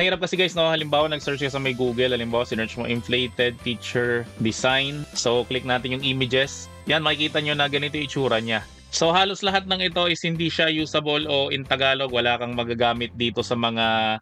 mahirap kasi guys, no, halimbawa nag-search ka sa may Google, halimbawa sinearch mo inflated teacher design. So click natin yung images. Yan, makikita nyo na ganito yung itsura niya. So halos lahat ng ito is hindi siya usable o in Tagalog, wala kang magagamit dito sa mga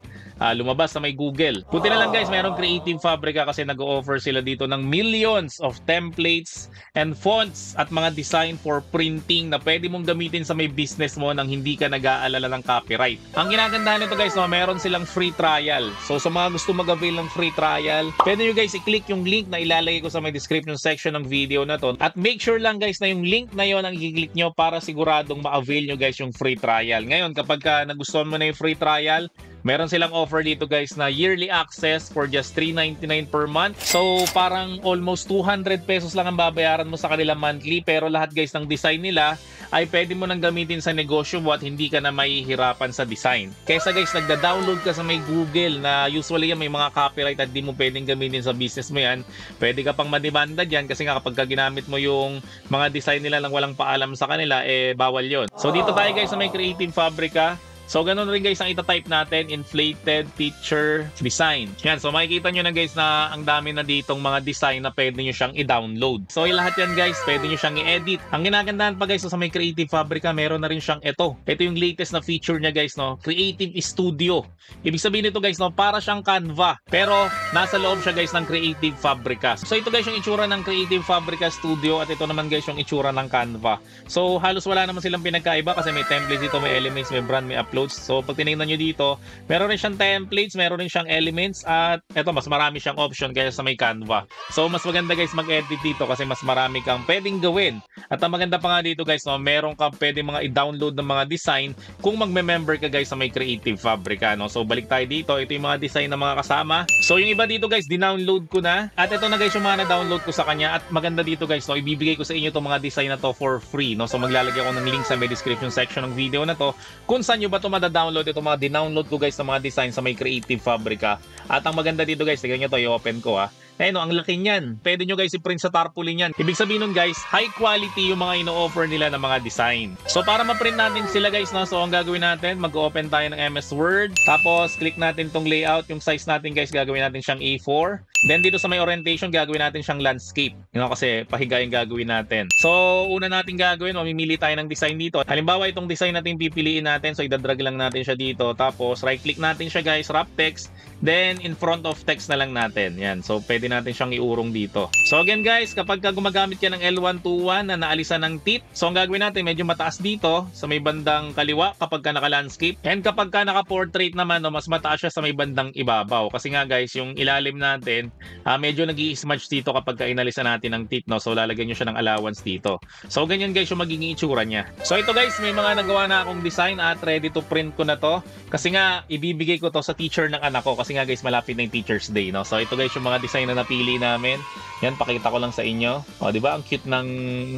lumabas sa may Google. Buti na lang guys, mayroong Creative Fabrica kasi nag-o-offer sila dito ng millions of templates and fonts at mga design for printing na pwede mong gamitin sa may business mo nang hindi ka nag-aalala ng copyright. Ang ginagandahan nito guys, no, meron silang free trial. So sa mga gusto mag-avail ng free trial, pwede nyo guys i-click yung link na ilalagay ko sa may description section ng video na to. At make sure lang guys na yung link na yon ang i-click nyo para siguradong ma-avail nyo guys yung free trial. Ngayon, kapag nagustuhan mo na yung free trial, meron silang offer dito guys na yearly access for just $3.99 per month. So parang almost 200 pesos lang ang babayaran mo sa kanila monthly, pero lahat guys ng design nila ay pwede mo nang gamitin sa negosyo mo at hindi ka na mahihirapan sa design. Kaysa guys, nagda-download ka sa may Google na usually yan may mga copyright at di mo pwedeng gamitin sa business mo yan. Pwede ka pang mademanda dyan kasi nga kapag ginamit mo yung mga design nila lang walang paalam sa kanila, eh bawal yon. So dito tayo guys sa may Creative Fabrica. So, ganun rin guys ang itatype natin, inflated teacher design. Yan, so makikita nyo na guys na ang dami na ditong mga design na pwede nyo siyang i-download. So, lahat yan guys, pwede nyo siyang i-edit. Ang ginagandahan pa guys, so, sa may Creative Fabrica, meron na rin siyang ito. Ito yung latest na feature niya guys, no? Creative Studio. Ibig sabihin nito guys, no? Para siyang Canva. Pero, nasa loob siya guys ng Creative Fabrica. So, ito guys yung itsura ng Creative Fabrica Studio at ito naman guys yung itsura ng Canva. So, halos wala naman silang pinagkaiba kasi may templates dito, may elements, may brand, may upload. So pag tinignan nyo dito, meron rin siyang templates, meron rin siyang elements at eto mas marami siyang option kaysa sa may Canva. So mas maganda guys mag-edit dito kasi mas marami kang pwedeng gawin. At ang maganda pa nga dito guys, no, meron kang pwedeng mga i-download ng mga design kung magme-member ka guys sa may Creative Fabrica, no. So balik tayo dito, ito yung mga design ng mga kasama. So yung iba dito guys, dinownload ko na at ito na guys yung mga na-download ko sa kanya at maganda dito guys, no, ibibigay ko sa inyo itong mga design na to for free, no. So maglalagay ako ng link sa may description section ng video na to kung saan nyo ba ito mada-download ito mga dinownload ko guys ng mga design sa may Creative Fabrica. At ang maganda dito guys, tignan nyo to, i-open ko ha. Eh no, ang laki niyan. Pwede nyo guys i-print sa tarpaulin yan. Ibig sabihin nun guys, high quality yung mga ino-offer nila ng mga design. So para ma-print natin sila guys, no, so ang gagawin natin, mag-open tayo ng MS Word. Tapos click natin tong layout. Yung size natin guys, gagawin natin siyang A4. Then dito sa may orientation, gagawin natin siyang landscape. You know, kasi pahiga yung gagawin natin. So una natin gagawin, mamimili tayo ng design dito. Halimbawa itong design natin pipiliin natin. So idadrag lang natin siya dito. Tapos right click natin siya guys, wrap text. Then in front of text na lang natin. Yan. So pwede natin siyang iurong dito. So again guys, kapag gumagamit ka ng L121 na naalisan ng tip, so ang gagawin natin medyo mataas dito sa may bandang kaliwa kapag ka naka-landscape. And kapag ka naka-portrait naman, no, mas mataas siya sa may bandang ibabaw. Kasi nga guys, yung ilalim natin, medyo nag-i-smudge dito kapag ka inalisan natin ng tip, no. So lalagyan nyo siya ng allowance dito. So ganyan guys yung magiging itsura niya. So ito guys, may mga nagawa na akong design at ready to print ko na to. Kasi nga, ibibigay ko to sa teacher ng anak ko. Kasi nga guys, malapit na yung Teacher's Day, no. So ito guys yung mga design na napili namin. Yan, pakita ko lang sa inyo. O, di ba? Ang cute ng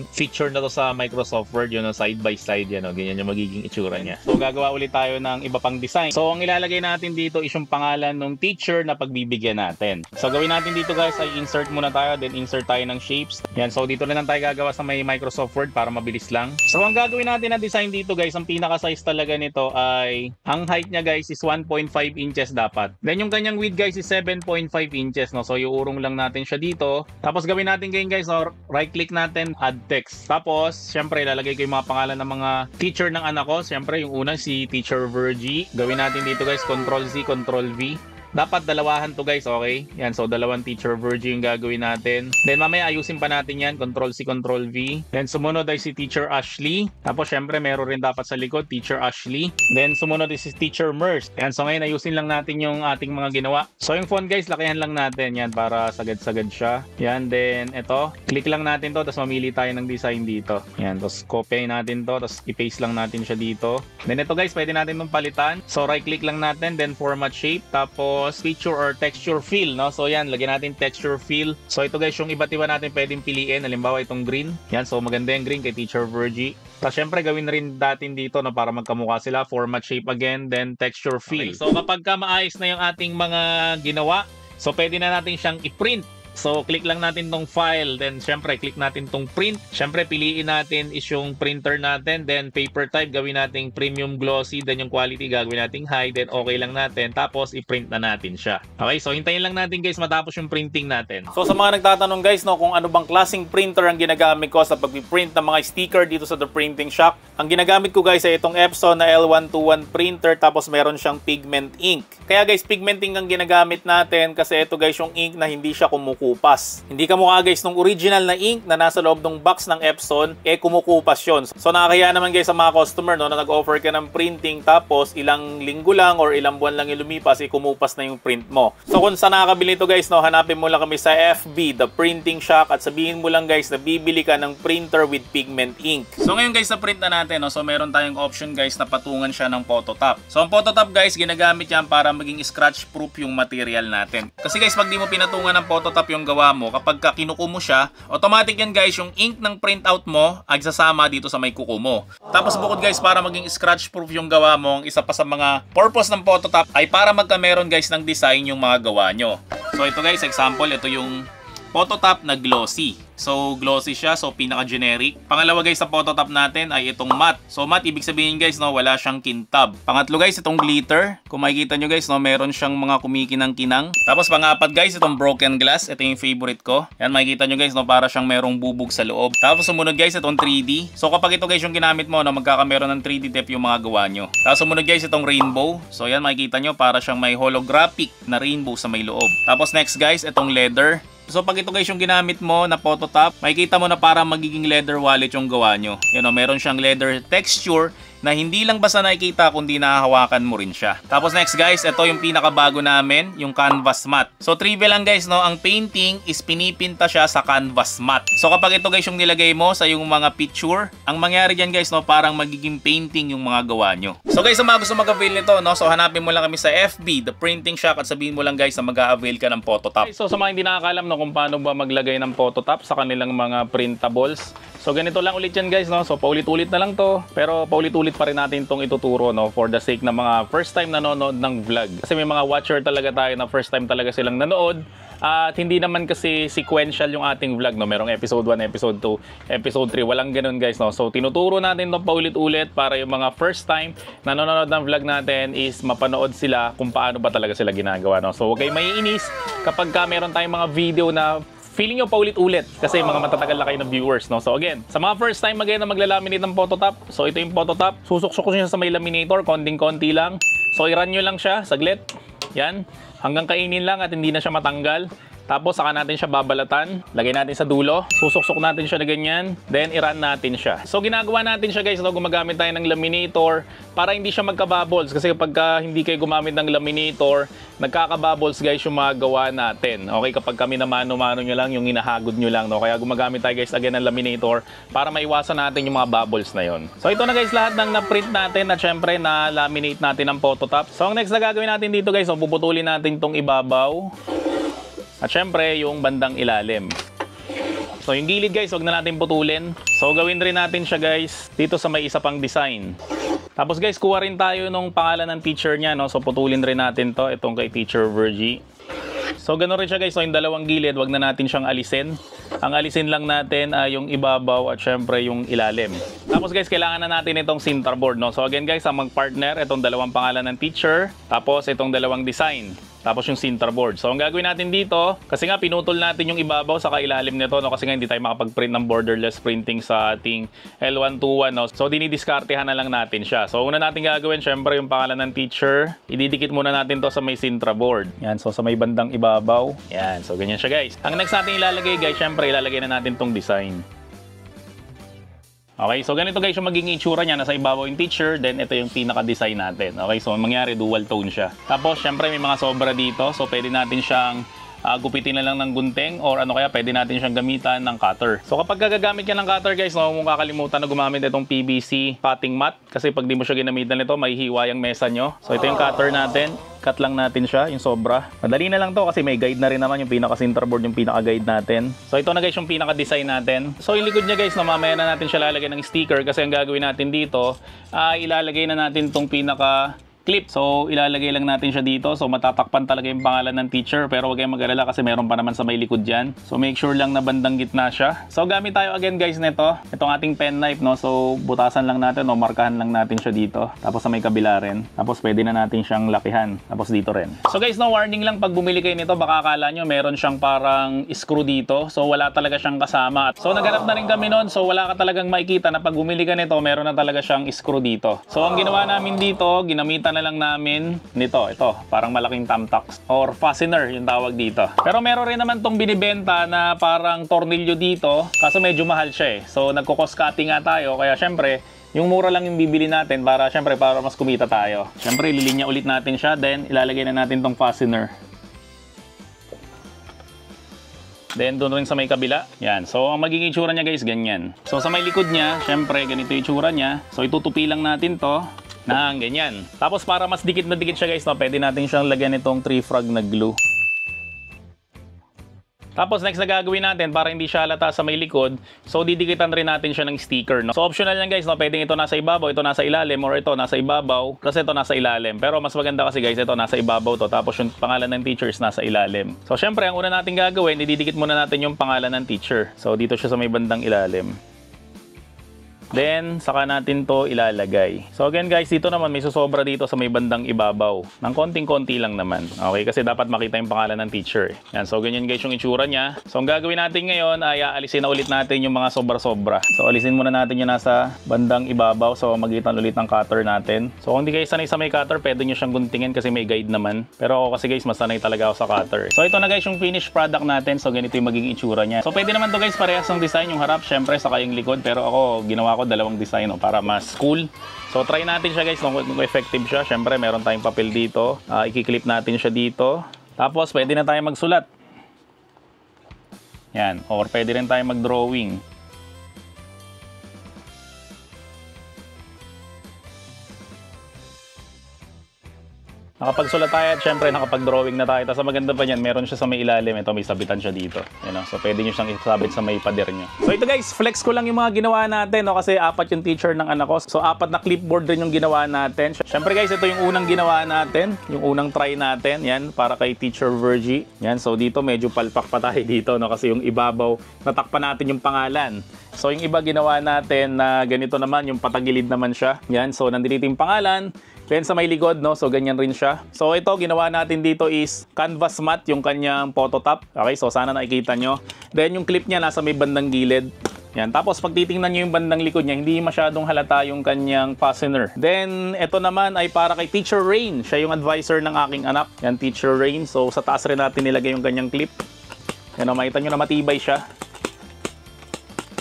feature na to sa Microsoft Word, yun, side by side, yan, o. Ganyan yung magiging itsura niya. So, gagawa ulit tayo ng iba pang design. So, ang ilalagay natin dito is yung pangalan ng teacher na pagbibigyan natin. So, gawin natin dito guys, ay insert muna tayo, then insert tayo ng shapes. Yan, so dito na lang tayo gagawa sa may Microsoft Word para mabilis lang. So, ang gagawin natin na design dito guys, ang pinaka-size talaga nito ay, ang height niya guys is 1.5 inches dapat. Then, yung kanyang width guys is 7.5 inches, no. So, iurong lang natin siya dito. Tapos gawin natin ganyan guys, or right click natin, add text. Tapos syempre ilalagay ko yung mga pangalan ng mga teacher ng anak ko. Syempre yung una si Teacher Virgie. Gawin natin dito guys, Control Z, Control V. Dapat dalawahan to guys, okay? Yan, so dalawang Teacher Virgie yung gagawin natin. Then mamaya ayusin pa natin yan, Control C, Control V. Then sumunod ay si Teacher Ashley. Tapos syempre meron rin dapat sa likod, Teacher Ashley. Then sumunod ay si Teacher Merce. Yan, so ngayon ayusin lang natin yung ating mga ginawa. So yung font guys, lakihan lang natin yan para sagad-sagad siya. Yan, then ito, click lang natin to, tapos mamili tayo ng design dito. Yan, tapos copy natin to, tapos i-paste lang natin siya dito. Then ito guys, pwede natin itong palitan. So right click lang natin, then format shape, tapos feature or texture fill, no? So yan, lagyan natin texture fill. So ito guys, yung iba't iba natin pwedeng piliin. Halimbawa itong green. Yan, so maganda yung green kay Teacher Virgie. Tapos syempre gawin rin natin dito, no, para magkamukha sila. Format shape again, then texture fill. Okay, so kapag ka maayos na yung ating mga ginawa, so pwede na natin siyang i-print. So, click lang natin tong file. Then, syempre, click natin tong print. Syempre, piliin natin is yung printer natin. Then, paper type, gawin natin premium glossy. Then, yung quality, gagawin natin high. Then, okay lang natin. Tapos, i-print na natin siya. Okay, so hintayin lang natin guys matapos yung printing natin. So, sa mga nagtatanong guys, no, kung ano bang klaseng printer ang ginagamit ko sa pag-print ng mga sticker dito sa The Printing Shop. Ang ginagamit ko guys ay itong Epson na L121 printer. Tapos, meron siyang pigment ink. Kaya guys, pigment ink ang ginagamit natin kasi ito guys yung ink na hindi siya kumukupas. Hindi kamukha guys nung original na ink na nasa loob ng box ng Epson, kumukupas yun. So nakakaya naman guys sa mga customer no, na nag-offer ka ng printing tapos ilang linggo lang or ilang buwan lang yung lumipas, kumupas na yung print mo. So kung saan nakakabili ito guys, no, hanapin mo lang kami sa FB, The Printing Shop, at sabihin mo lang guys na bibili ka ng printer with pigment ink. So ngayon guys, na print na natin, no, so meron tayong option guys na patungan siya ng phototop. So ang phototop guys, ginagamit yan para maging scratch proof yung material natin. Kasi guys, pag di mo pinatungan ng phototop yung gawa mo, kapag kinuko mo siya, automatic yan guys, yung ink ng printout mo ay sasama dito sa may kuko mo. Tapos bukod guys, para maging scratch proof yung gawa mo, ang isa pa sa mga purpose ng phototop ay para magkameron guys ng design yung mga gawa nyo. So ito guys, example, ito yung phototop na glossy. So, glossy siya. So, pinaka-generic. Pangalawa guys, sa phototop natin ay itong matte. So, matte, ibig sabihin guys, no, wala siyang kintab. Pangatlo guys, itong glitter. Kung makikita nyo guys, no, meron siyang mga kumikinang-kinang. Tapos, pangapat guys, itong broken glass. Ito yung favorite ko. Yan, makikita nyo guys, no, para siyang merong bubog sa loob. Tapos, sumunod guys, itong 3D. So, kapag ito guys yung ginamit mo, no, magkakameron ng 3D depth yung mga gawa nyo. Tapos, sumunod guys, itong rainbow. So, yan, makikita nyo, para siyang may holographic na rainbow sa may loob. Tapos, next guys, itong leather. So pag ito guys yung ginamit mo na phototop, makikita mo na parang magiging leather wallet yung gawa nyo. Yan o, meron siyang leather texture na hindi lang basta nakikita kundi nahahawakan mo rin siya. Tapos next guys, ito yung pinakabago namin, yung canvas matte. So trivia lang guys, no, ang painting is pinipinta siya sa canvas matte. So kapag ito guys yung nilagay mo sa yung mga picture, ang mangyari dyan guys, no, parang magiging painting yung mga gawa nyo. So guys, sa mga gusto mag-avail nito, no, so hanapin mo lang kami sa FB, The Printing Shop, at sabihin mo lang guys na mag-a-avail ka ng phototop. Okay, so sa mga hindi nakakalam, no, kung paano ba maglagay ng phototop sa kanilang mga printables. So ganito lang ulit yan guys, no? So paulit-ulit na lang to, pero paulit-ulit pa rin natin itong ituturo, no? For the sake ng mga first time nanonood ng vlog. Kasi may mga watcher talaga tayo na first time talaga silang nanood. At hindi naman kasi sequential yung ating vlog, no? Merong episode 1, episode 2, episode 3. Walang ganun guys, no? So tinuturo natin itong paulit-ulit para yung mga first time nanonood ng vlog natin is mapanood sila kung paano ba talaga sila ginagawa, no? So huwag kayong maiinis kapag meron tayong mga video na feeling nyo paulit-ulit kasi mga matatagal na kayo na viewers, no? So again, sa mga first time again na maglalaminate ng phototop, so ito yung phototop, susuksok ko siya sa may laminator, konting-konti lang. So i-run nyo lang siya, saglit, yan, hanggang kainin lang at hindi na siya matanggal. Tapos saka natin siya babalatan, lagay natin sa dulo, susuksok natin siya na ganyan, then i-run natin siya. So ginagawa natin siya guys, no, gumagamit tayo ng laminator para hindi siya magka-bubbles. Kasi kapag hindi kayo gumamit ng laminator, nagkaka-bubbles guys yung mga gawa natin. Okay, kapag kami na mano-mano nyo lang, yung hinahagod nyo lang, no? Kaya gumagamit tayo guys again ng laminator para maiwasan natin yung mga bubbles na yon. So ito na guys lahat ng na-print natin at syempre na-laminate natin ng phototop. So ang next na gagawin natin dito guys, so puputulin natin tong ibabaw. At syempre, yung bandang ilalim. So, yung gilid guys, wag na natin putulin. So, gawin rin natin siya guys dito sa may isa pang design. Tapos guys, kuha rin tayo nung pangalan ng teacher niya, no? So, putulin rin natin to. Itong kay Teacher Virgie. So, ganun rin siya guys. So, yung dalawang gilid, wag na natin siyang alisin. Ang alisin lang natin ay yung ibabaw at syempre yung ilalim. Tapos guys, kailangan na natin itong sinter board, no? So, again guys, ang mag-partner, itong dalawang pangalan ng teacher. Tapos, itong dalawang design. Tapos yung sinter board. So, ang gagawin natin dito, kasi nga pinutol natin yung ibabaw sa kailalim nito, no? Kasi nga hindi tayo makapag-print ng borderless printing sa ating L121, no? So, dinidiskartehan na lang natin siya. So, una natin gagawin, syempre yung pangalan ng teacher. Ididikit muna natin to sa may sinter board. Yan, so sa may bandang ibabaw. Yan, so ganyan siya guys. Ang next natin ilalagay guys, syempre ilalagay na natin tong design. Okay, so ganito guys yung magiging itsura niya. Nasa ibabaw yung teacher, then ito yung pinaka-design natin. Okay, so mangyari dual tone siya. Tapos syempre may mga sobra dito, so pwede natin siyang gupitin na lang ng gunting or ano kaya pwede natin siyang gamitan ng cutter. So kapag gagamit ka ng cutter guys, no, huwag mong kakalimutan na gumamit itong PVC cutting mat kasi pag di mo siya ginamitan nito, may hiwa yung mesa nyo. So ito yung cutter natin. Cut lang natin siya, yung sobra. Madali na lang to kasi may guide na rin naman yung pinaka-centerboard, yung pinaka-guide natin. So ito na guys yung pinaka-design natin. So yung likod niya guys, no, mamaya na natin siya lalagyan ng sticker kasi ang gagawin natin dito, ilalagay na natin tong pinaka clip. So ilalagay lang natin siya dito. So matatakpan talaga yung pangalan ng teacher, pero huwag kayong mag-alala kasi meron pa naman sa may likod dyan. So make sure lang na bandang gitna siya. So gamit tayo again guys nito. Itong ating pen knife, no? So butasan lang natin, no? Markahan lang natin siya dito. Tapos sa may kabila rin. Tapos pwede na natin siyang lakihan. Tapos dito rin. So guys, no, warning lang pag bumili kayo nito, baka akala nyo meron siyang parang screw dito. So wala talaga siyang kasama. So naghanap na rin kami nun. So wala ka talagang makikita na pag bumili ka nito, meron na talaga siyang screw dito. So ang ginawa namin dito, ginamitan na lang namin nito, ito, parang malaking thumbtacks or fastener yung tawag dito. Pero meron rin naman tong binibenta na parang tornilyo dito, kaso medyo mahal siya eh. So nagko-cost cutting nga tayo, kaya syempre yung mura lang yung bibili natin para syempre para mas kumita tayo. Syempre ililinya ulit natin siya, then ilalagay na natin tong fastener. Then doon rin sa may kabila. Yan. So ang magiging itsura niya guys, ganyan. So sa may likod niya, syempre ganito yung itsura niya. So itutupi lang natin to na ganyan. Tapos para mas dikit na dikit siya guys, no, pwede natin siyang lagyan itong 3 frog na glue. Tapos next na gagawin natin para hindi siya halata sa may likod, so didikitan rin natin siya ng sticker, no? So optional yan guys, no? Pwedeng ito nasa ibabaw, ito nasa ilalim, or ito nasa ibabaw, kasi ito nasa ilalim. Pero mas maganda kasi guys, ito nasa ibabaw to, tapos yung pangalan ng teacher is nasa ilalim. So syempre, ang una natin gagawin, ididikit muna natin yung pangalan ng teacher. So dito siya sa may bandang ilalim. Then, saka natin to ilalagay. So again guys, dito naman may susobra dito sa may bandang ibabaw. Ng konting-konti lang naman. Okay, kasi dapat makita yung pangalan ng teacher. Yan, so ganyan guys yung itsura niya. So ang gagawin natin ngayon ay aalisin na ulit natin yung mga sobra-sobra. So alisin muna natin yung nasa bandang ibabaw. So magitan ulit ng cutter natin. So kung di kayo sanay sa may cutter, pwede nyo siyang guntingin kasi may guide naman. Pero ako kasi guys, mas sanay talaga ako sa cutter. So ito na guys yung finished product natin. So ganito yung magiging itsura niya. So pwede naman to guys, parehas ng design, yung harap syempre saka yung likod. Pero ako, ginawa ko dalawang design, no, para mas cool. So try natin siya guys kung effective siya. Syempre meron tayong papel dito, i-clip natin siya dito. Tapos pwede na tayo magsulat. Yan, or pwede rin tayo mag-drawing. Nakapagsulat tayo at syempre nakapag-drawing na tayo. Tapos ang maganda pa niyan, meron siya sa may ilalim. Ito, may sabitan siya dito. You know? So pwede nyo siyang isabit sa may pader nyo. So ito guys, flex ko lang yung mga ginawa natin, no? Kasi 4 yung teacher ng anak ko. So 4 na clipboard rin yung ginawa natin. Syempre guys, ito yung unang ginawa natin. Yung unang try natin. Yan, para kay Teacher Virgie. Yan, so dito medyo palpak pa tayo dito, no? Kasi yung ibabaw, natakpan natin yung pangalan. So yung iba ginawa natin na ganito naman, yung patagilid naman siya. Yan, so nandito yung pangalan. Then sa may likod, no? So ganyan rin siya. So ito, ginawa natin dito is canvas mat, yung kanyang photo top. Okay, so sana nakikita nyo. Then yung clip niya nasa may bandang gilid. Yan. Tapos pag titingnan nyo yung bandang likod niya, hindi masyadong halata yung kanyang fastener. Then ito naman ay para kay Teacher Rain. Siya yung advisor ng aking anak. Yan, Teacher Rain. So sa taas rin natin nilagay yung kanyang clip. Yan, makita nyo na matibay siya.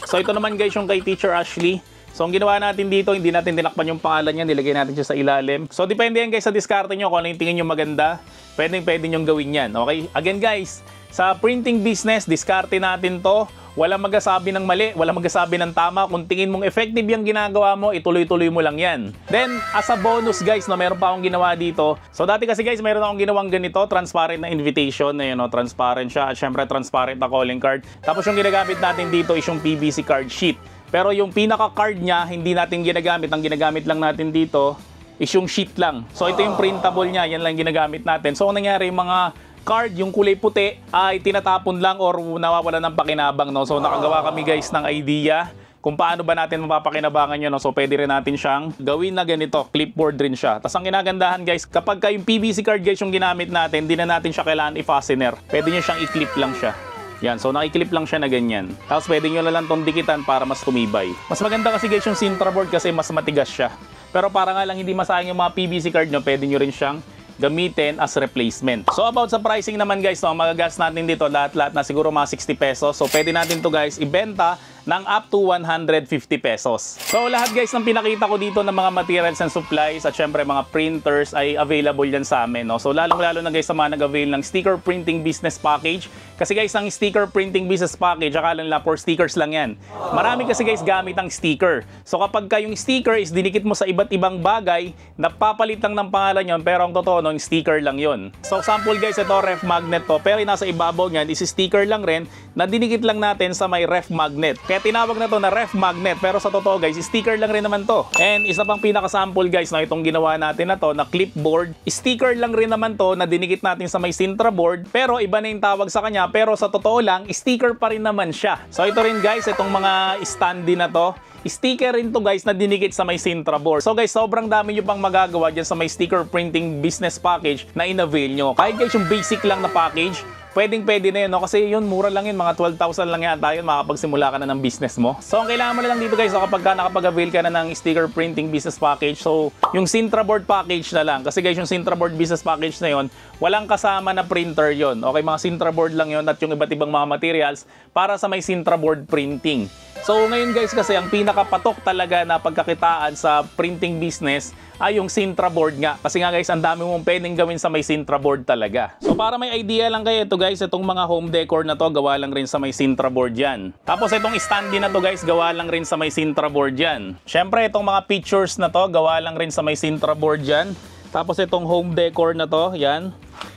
So ito naman guys yung kay Teacher Ashley. So ang ginawa natin dito, hindi natin tinakpan yung pangalan niya, nilagay natin siya sa ilalim. So depende yan guys sa diskarte nyo, kung ano yung tingin nyo maganda, pwede nyo gawin yan. Okay? Again guys, sa printing business, diskarte natin to. Walang magsasabi ng mali, walang magsasabi ng tama. Kung tingin mong effective yung ginagawa mo, ituloy-tuloy mo lang yan. Then, as a bonus guys, no, meron pa akong ginawa dito. So dati kasi guys, meron akong ginawang ganito, transparent na invitation, na, no, transparent siya. At syempre, transparent na calling card. Tapos yung ginagamit natin dito is yung PVC card sheet. Pero yung pinaka-card niya, hindi natin ginagamit. Ang ginagamit lang natin dito is yung sheet lang. So ito yung printable niya, yan lang ginagamit natin. So kung nangyari yung mga card, yung kulay puti, ay tinatapon lang or nawawala ng pakinabang. No? So nakagawa kami guys ng idea kung paano ba natin mapapakinabangan yun. No? So pwede rin natin siyang gawin na ganito, clipboard rin siya. Tapos ang ginagandahan guys, kapag yung PVC card guys yung ginamit natin, hindi na natin siya kailangan i-fastener. Pwede nyo siyang i-clip lang siya. Yan, so nakiklip lang siya na ganyan. Tapos pwede nyo na lang itong dikitan para mas tumibay. Mas maganda kasi guys yung Sintra board kasi mas matigas siya. Pero para nga lang hindi masayang yung mga PVC card nyo, pwede nyo rin siyang gamitin as replacement. So about sa pricing naman guys, no, magagas natin dito lahat-lahat na siguro mga 60 pesos. So pwede natin to guys ibenta ng up to 150 pesos. So lahat guys ng pinakita ko dito ng mga materials and supplies at syempre mga printers ay available yan sa amin. No? So lalong-lalo na guys sa mga nag-avail ng sticker printing business package. Kasi guys ang sticker printing business package, akala nila for stickers lang yan. Marami kasi guys gamit ang sticker. So kapag kayong sticker is dinikit mo sa iba't ibang bagay, napapalit lang ng pangalan yon, pero ang totoo no, sticker lang yon. So sample guys, ito ref magnet to, pero nasa ibabaw niyan is sticker lang rin na dinikit lang natin sa may ref magnet. Kaya Kaya tinawag na to na ref magnet, pero sa totoo guys, sticker lang rin naman to. And isa pang pinaka-sample guys, no, itong ginawa natin na to na clipboard, sticker lang rin naman to na dinikit natin sa may Sintra board, pero iba na yung tawag sa kanya, pero sa totoo lang, sticker pa rin naman siya. So ito rin guys, itong mga standee na to, sticker rin to guys na dinikit sa may Sintra board. So guys, sobrang dami nyo pang magagawa dyan sa may sticker printing business package na in-avail nyo. Kahit guys yung basic lang na package, pwede na yun, no? Kasi yun, mura lang yun, mga 12,000 lang yan tayo, makapagsimula ka na ng business mo. So ang kailangan mo na lang dito guys, so, kapag nakapag-avail ka na ng sticker printing business package, so yung Sintra board package na lang. Kasi guys, yung Sintra board business package na yun, walang kasama na printer yon. Okay, mga Sintra board lang yon at yung iba't ibang mga materials para sa may Sintra board printing. So ngayon guys, kasi ang pinakapatok talaga na pagkakitaan sa printing business ay yung Sintra board nga. Kasi nga guys, ang dami mong pwedeng gawin sa may Sintra board talaga. So para may idea lang kayo, ito guys, itong mga home decor na to, gawa lang rin sa may Sintra board yan. Tapos itong standee na to guys, gawa lang rin sa may Sintra board yan. Syempre itong mga pictures na to, gawa lang rin sa may Sintra board yan. Tapos itong home decor na to, yan.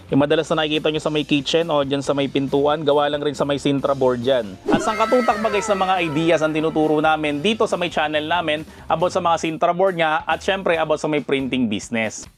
Yung madalas na nakikita nyo sa may kitchen o dyan sa may pintuan, gawa lang rin sa may Sintra board dyan. At sang katutak ba guys ng mga ideas ang tinuturo namin dito sa may channel namin about sa mga Sintra board nga at syempre about sa may printing business.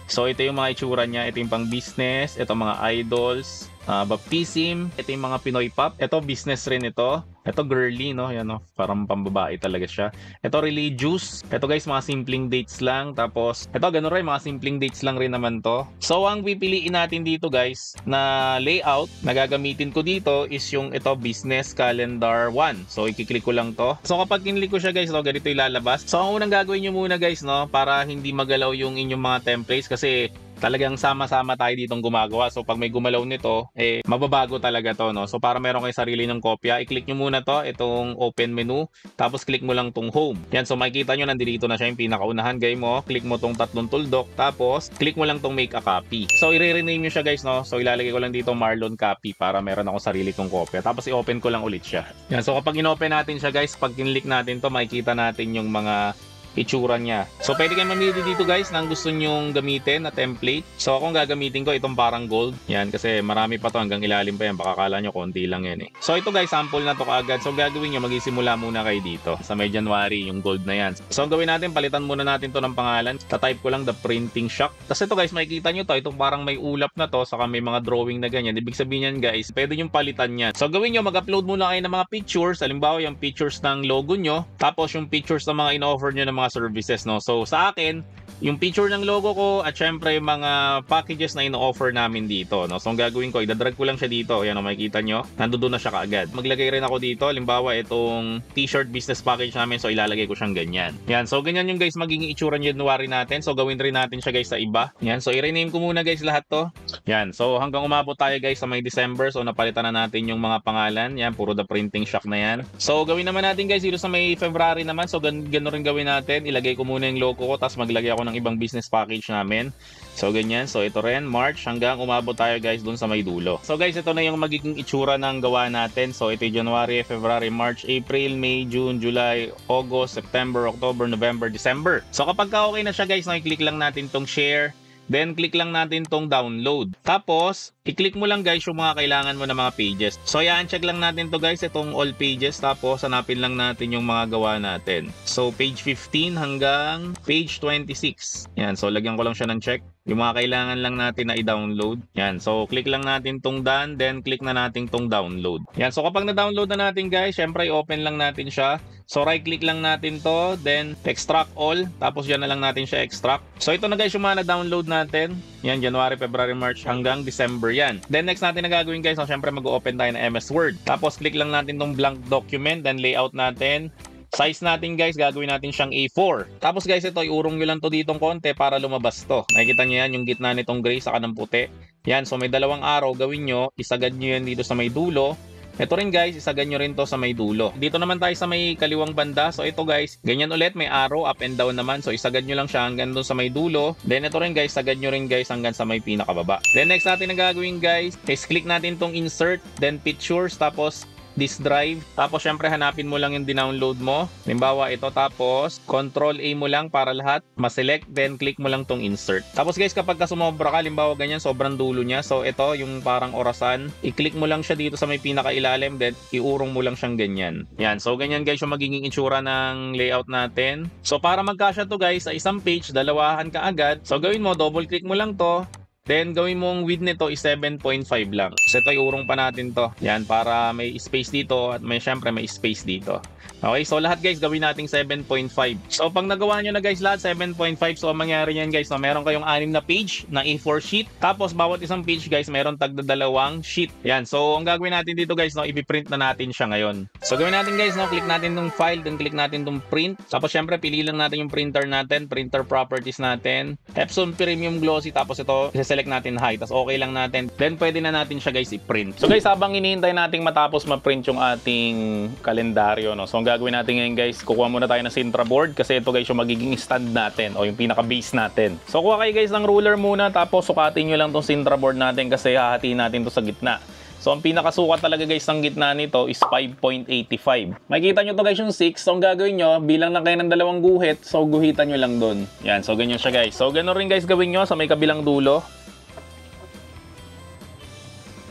So ito yung mga itsura niya, ito yung pang business, ito mga idols, baptism, ito yung mga Pinoy pop, ito business rin ito. Ito girly, no? Yan, no? Parang pambabae talaga siya. Ito religious. Ito guys, mga simpleng dates lang. Tapos, ito ganun rin, mga simpleng dates lang rin naman to. So, ang pipiliin natin dito guys, na layout na gagamitin ko dito is yung ito, business calendar 1. So, ikiklik ko lang to. So, kapag kinlik ko siya guys, no, ganito ilalabas. So, ang unang gagawin nyo muna guys, no? Para hindi magalaw yung inyong mga templates kasi talagang sama-sama tayo ditong gumagawa. So, pag may gumalaw nito, mababago talaga to, no? So, para meron kayo sarili ng kopya, i-click nyo muna to, itong open menu, tapos click mo lang tong home. Yan, so makikita nyo, nandito na siya yung pinakaunahan. Gay mo, click mo tong tatlong tuldok, tapos click mo lang tong make a copy. So, i-rename nyo siya guys, no? So, ilalagay ko lang dito Marlon copy para meron ako sarili kong kopya. Tapos, i-open ko lang ulit siya. Yan, so kapag in-open natin siya guys, pag kinlik natin to, makikita natin yung mga itsura niya. So, pwede kayong mamili dito guys ng gusto nyong gamitin na template. So, akong gagamitin ko itong parang gold. Yan, kasi marami pa to hanggang ilalim pa yan. Baka kala nyo konti lang yan eh. So, ito guys, sample na to kaagad. So, gagawin nyo, mag-isimula muna kayo dito. Sa may January, yung gold na yan. So, ang gawin natin, palitan muna natin to ng pangalan. Tatype ko lang the printing shop. Tapos ito guys, makikita nyo to. Itong parang may ulap na to. Saka may mga drawing na ganyan. Ibig sabihin yan guys, pwede nyo palitan yan. So, gawin nyo, mag-upload muna kayo ng mga pictures. Halimbawa, yung pictures ng logo nyo. Tapos, yung pictures ng mga in-offer nyo ng mga services, no? So sa akin, yung picture ng logo ko at syempre yung mga packages na ino-offer namin dito, no? So ang gagawin ko, idadrag ko lang siya dito. Ayan, makikita nyo, nandoon na siya kaagad. Maglagay rin ako dito, halimbawa itong t-shirt business package namin, so ilalagay ko siyang ganyan. Yan, so ganyan yung guys magiging itsura ng January natin. So gawin rin natin siya guys sa iba. Yan, so i-rename ko muna guys lahat to. Yan, so hanggang umabot tayo guys sa may December. So napalitan na natin yung mga pangalan. Yan, puro the printing shop na yan. So gawin naman natin guys dito sa may February naman. So gano'n rin gawin natin. Ilagay ko muna yung logo ko, tapos maglagay ako ng ibang business package namin. So ganyan, so ito rin March hanggang umabot tayo guys dun sa may dulo. So guys, ito na yung magiging itsura ng gawa natin. So ito yung January, February, March, April, May, June, July, August, September, October, November, December. So kapag okay na siya guys, i-click lang natin tong share. Then, click lang natin tong download. Tapos, i-click mo lang guys yung mga kailangan mo na mga pages. So, yan, check lang natin to guys, itong all pages. Tapos, hanapin lang natin yung mga gawa natin. So, page 15 hanggang page 26. Yan, so lagyan ko lang siya ng check. Yung mga kailangan lang natin na i-download. Yan, so click lang natin tong done, then click na natin tong download. Yan, so kapag na-download na natin guys, syempre open lang natin siya. So right click lang natin to, then extract all, tapos yan na lang natin siya extract. So ito na guys yung mga na-download natin. Yan, January, February, March hanggang December yan. Then next natin na gagawin guys, so syempre mag-open tayo ng MS Word. Tapos click lang natin tong blank document, then layout natin. Size natin guys, gagawin natin siyang A4. Tapos guys, ito iurong nyo lang to ditong konti para lumabas to. Nakikita nyo yan, yung gitna nitong gray saka ng puti. Yan, so may dalawang arrow, gawin nyo, isagad nyo yan dito sa may dulo. Ito rin guys, isagad nyo rin to sa may dulo. Dito naman tayo sa may kaliwang banda. So ito guys, ganyan ulit, may arrow up and down naman. So isagad nyo lang siya hanggang doon sa may dulo. Then ito rin guys, sagad nyo rin guys hanggang sa may pinakababa. Then next natin na gagawin guys, is click natin tong insert, then pictures, tapos disk drive. Tapos syempre hanapin mo lang yung dinownload mo. Halimbawa ito, tapos Control A mo lang para lahat ma-select, then click mo lang tong insert. Tapos guys, kapag sumobra ka, halimbawa ganyan, sobrang dulo niya. So ito, yung parang orasan, i-click mo lang siya dito sa may pinakailalim, then iurong mo lang siyang ganyan. Yan, so ganyan guys yung magiging itsura ng layout natin. So para magkasya to guys, sa isang page, dalawahan ka agad. So gawin mo, double click mo lang to. Then, gawin mong width nito is 7.5 lang. So, ito iurong pa natin to. Yan, para may space dito at syempre may space dito. Okay, so lahat guys, gawin nating 7.5. So, pag nagawa nyo na guys lahat, 7.5. So, ang mangyari yan guys, meron kayong 6 na page na A4 sheet. Tapos, bawat isang page guys, meron tagda-2 sheet. Yan, so ang gagawin natin dito guys, ipiprint na natin siya ngayon. So, gawin natin guys, click natin tong file, then click natin tong print. Tapos, syempre, pili lang natin yung printer natin, printer properties natin, Epson Premium Glossy. Tapos, ito, select natin high, tas okay lang natin, then pwede na natin siya guys i-print. So guys, habang hinihintay nating matapos ma-print yung ating kalendaryo, no? So ang gagawin natin ngayon guys, kukuha muna tayo ng Sintra board kasi ito guys yung magiging stand natin o yung pinaka-base natin. So kuha kayo guys ng ruler muna, tapos sukatin nyo lang tong Sintra board natin kasi hahatiin natin to sa gitna. So, ang pinakasukat talaga guys ng gitna nito is 5.85. Makikita nyo to guys yung 6. So, ang gagawin nyo, bilang lang kayo ng 2 guhit, so guhitan nyo lang dun. Yan, so ganyan siya guys. So, ganun rin guys gawin nyo sa may kabilang dulo.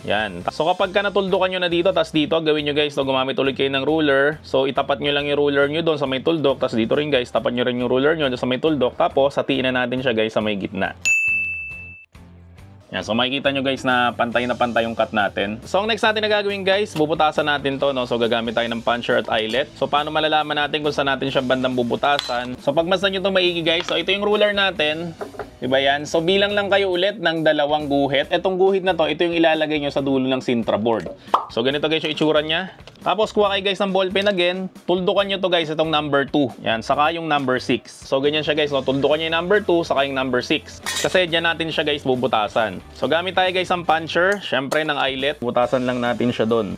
Yan. So kapag natuldukan nyo na dito, tas dito, gawin nyo guys, gumamit ulit kayo ng ruler. So itapat nyo lang yung ruler nyo doon sa may tuldok. Tas dito rin guys, tapat nyo rin yung ruler nyo sa may tuldok. Tapos hatiin na natin siya guys sa may gitna. Yan, so makikita nyo guys na pantay yung cut natin. So ang next natin na gagawin guys, bubutasan natin to, no? So gagamit tayo ng puncher at eyelet. So paano malalaman natin kung saan natin siya bandang bubutasan? So pagmasdan nyo itong maigi guys, so ito yung ruler natin. Diba yan? So bilang lang kayo ulit ng 2 guhit. Etong guhit na to, ito yung ilalagay nyo sa dulo ng Sintra board. So ganito guys yung itsura niya. Tapos kuha kayo guys ng ballpen again. Tuldukan nyo to guys itong number 2. Yan, saka yung number 6. So ganyan siya guys, no? Tuldukan nyo yung number 2, saka yung number 6. Kasi dyan natin siya guys bubutasan. So gamit tayo guys ng puncher, syempre ng eyelet. Butasan lang natin siya doon.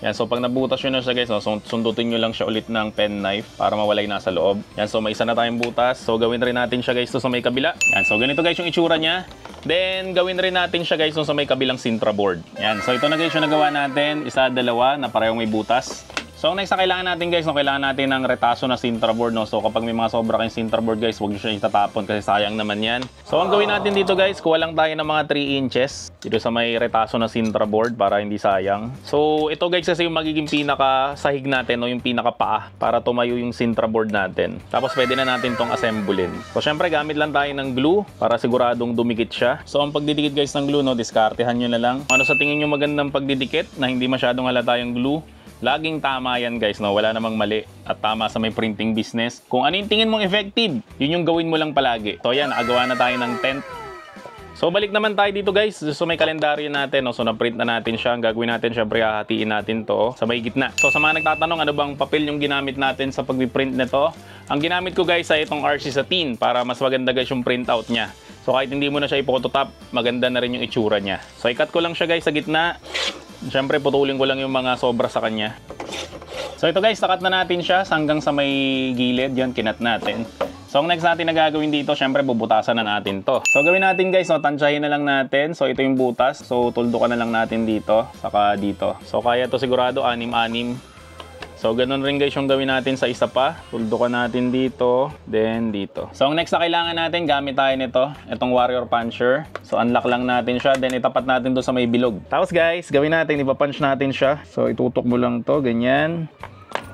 Yan, so pag nabutas nyo na siya guys, no, sundutin nyo lang siya ulit ng pen knife para mawala yung nasa loob. Yan, so may isa na tayong butas. So gawin rin natin siya guys to sa may kabila. Yan, so ganito guys yung itsura niya. Then gawin rin natin siya guys sa may kabilang Sintra board. Yan, so ito na guys yung nagawa natin. Isa, dalawa na parehong may butas. So ang next na kailangan natin guys, no, kailangan natin ng retaso na Sintra board, no. So kapag may mga sobra kayong Sintra board guys, huwag nyo siya itatapon kasi sayang naman yan. So ang gawin natin dito guys, kuha lang tayo ng mga 3 inches dito sa may retaso na Sintra board para hindi sayang. So ito guys kasi yung magiging pinaka sahig natin, no, yung pinaka paa para tumayo yung Sintra board natin. Tapos pwede na natin tong assemblein. So syempre gamit lang tayo ng glue para siguradong dumikit siya. So ang pagdidikit guys ng glue, no, diskartehan nyo na lang. Ano sa tingin nyo magandang pagdidikit na hindi masyadong halata yung glue? Laging tama yan guys, no? Wala namang mali at tama sa may printing business. Kung ano yung tingin mong effective, yun yung gawin mo lang palagi. So yan, nakagawa na tayo ng tent. So balik naman tayo dito guys, so may kalendaryo natin, no? So na-print na natin siya. Ang gagawin natin, syempre hahatiin natin to sa may gitna. So sa mga nagtatanong, ano bang papel yung ginamit natin sa pag-print nito? Ang ginamit ko guys ay itong RC Satin para mas maganda guys yung printout niya. So kahit hindi mo na siya ipototop, maganda na rin yung itsura niya. So i-cut ko lang siya guys sa gitna. Siyempre, putulin ko lang yung mga sobra sa kanya. So ito guys, nakat na natin siya hanggang sa may gilid. Yan, kinat natin. So ang next natin na gagawin dito, siyempre, bubutasan na natin to. So gawin natin guys, no, tansyahin na lang natin. So ito yung butas. So tuldukan na lang natin dito, saka dito. So kaya to sigurado, 6-6. So, ganun rin guys yung gawin natin sa isa pa. Tuldukan natin dito, then dito. So, ang next na kailangan natin, gamit tayo nito. Itong Warrior Puncher. So, unlock lang natin siya, then itapat natin doon sa may bilog. Tapos guys, gawin natin, ipapunch natin siya. So, itutok mo lang to, ganyan.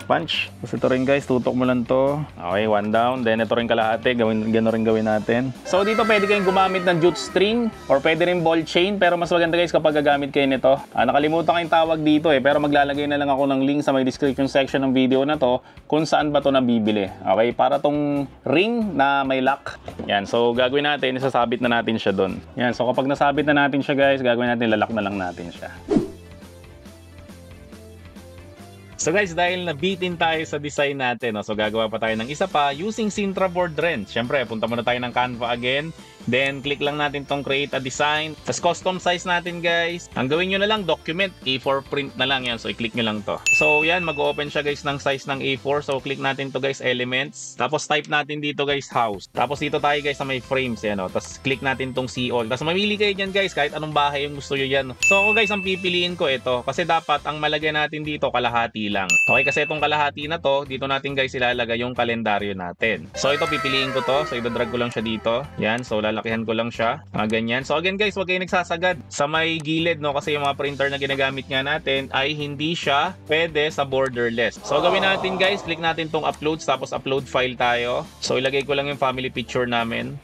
Punch. Tapos ito rin guys, tutok mo lang to. Okay, 1 down. Then ito rin kalahati, gano'n rin gawin natin. So dito pwede kayong gumamit ng jute string or pwede rin ball chain. Pero mas maganda guys kapag gagamit kayo nito. Nakalimutan ko yung tawag dito pero maglalagay na lang ako ng link sa may description section ng video na to kung saan ba to nabibili. Okay, para tong ring na may lock. Yan, so gagawin natin, isasabit na natin siya doon. Yan, so kapag nasabit na natin siya guys, gagawin natin, lalak na lang natin siya. So guys, dahil nabitin tayo sa design natin, no, so gagawa pa tayo ng isa pa using Sintra board rin. Siyempre, punta muna tayo ng Canva again. Then, click lang natin tong create a design. Tapos, custom size natin, guys. Ang gawin nyo na lang, document. A4 print na lang yan. So, i-click nyo lang to. So, yan. Mag-open siya, guys, ng size ng A4. So, click natin to, guys, elements. Tapos, type natin dito, guys, house. Tapos, dito tayo, guys, sa may frames. Yan, o. Tapos, click natin tong see all. Tapos, mamili kayo dyan, guys, kahit anong bahay yung gusto nyo yan. So, ako, guys, ang pipiliin ko ito. Kasi, dapat, ang malagay natin dito, kalahati lang. Okay, kasi itong kalahati na to, dito natin, guys, ilalagay yung kalendaryo natin. So, ito, pipiliin ko to. So, ito-drag ko lang siya dito. Yan. So, lalakihan ko lang siya. Mga ganyan. So again guys, huwag kayo nagsasagad sa may gilid, no? Kasi yung mga printer na ginagamit nga natin ay hindi siya pwede sa borderless. So gawin natin guys, click natin tong uploads, tapos upload file tayo. So ilagay ko lang yung family picture namin.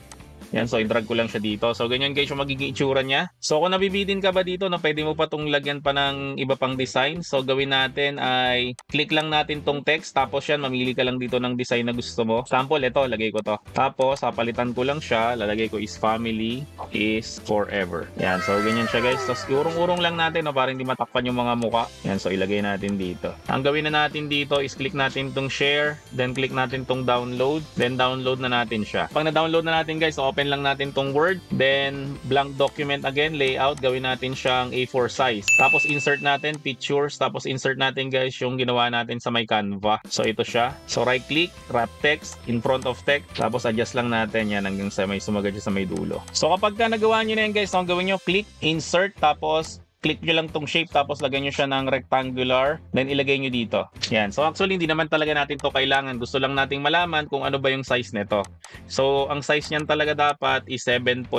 Yan, so i-drag ko lang siya dito. So ganyan guys yung magiging itsura niya. So kung nabibitin ka ba dito na pwede mo pa tong lagyan pa ng iba pang design, so gawin natin ay click lang natin tong text, tapos yan mamili ka lang dito ng design na gusto mo. Sample, ito, lagay ko to. Tapos papalitan ko lang siya, lalagay ko is family is forever. Yan, so ganyan siya guys. Tapos urong-urong lang natin, no, para hindi matakpan yung mga muka. Yan, so ilagay natin dito. Ang gawin na natin dito is click natin tong share, then click natin tong download, then download na natin siya. Pag na-download na natin guys, so open lang natin tong Word, then blank document again, layout, gawin natin siyang A4 size. Tapos insert natin pictures, tapos insert natin guys yung ginawa natin sa may Canva. So ito siya. So right click, wrap text in front of text, tapos adjust lang natin yan hanggang sa may sumagad siya sa may dulo. So kapag ka nagawa nyo na yan guys, ang gawin nyo, click, insert, tapos click nyo lang tong shape, tapos lagyan nyo siya ng rectangular, then ilagay nyo dito. Yan. So actually, hindi naman talaga natin to kailangan. Gusto lang nating malaman kung ano ba yung size nito. So ang size niyan talaga dapat is 7.5.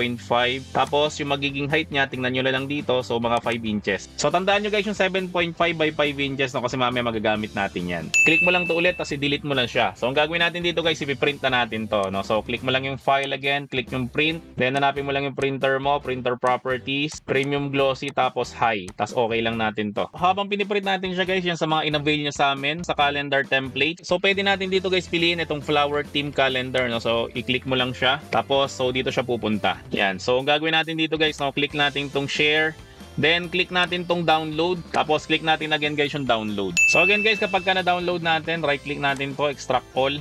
Tapos yung magiging height niya, tingnan nyo lang dito, so mga 5 inches. So tandaan nyo guys yung 7.5 by 5 inches, no, kasi mamaya magagamit natin yan. Click mo lang to ulit, tapos i-delete mo lang siya. So ang gagawin natin dito guys, ipiprint na natin to. No? So click mo lang yung file again, click yung print, then hanapin mo lang yung printer mo, printer properties, premium glossy, tapos high. Tapos okay lang natin to. Habang piniprint natin siya guys, yan sa mga in-avail nyo sa amin sa calendar template. So pwede natin dito guys piliin itong flower theme calendar. No? So i-click mo lang siya. Tapos so dito siya pupunta. Yan. So ang gagawin natin dito guys, no, click natin tong share. Then click natin tong download. Tapos click natin again guys yung download. So again guys, kapag ka na-download natin, right click natin to, extract all.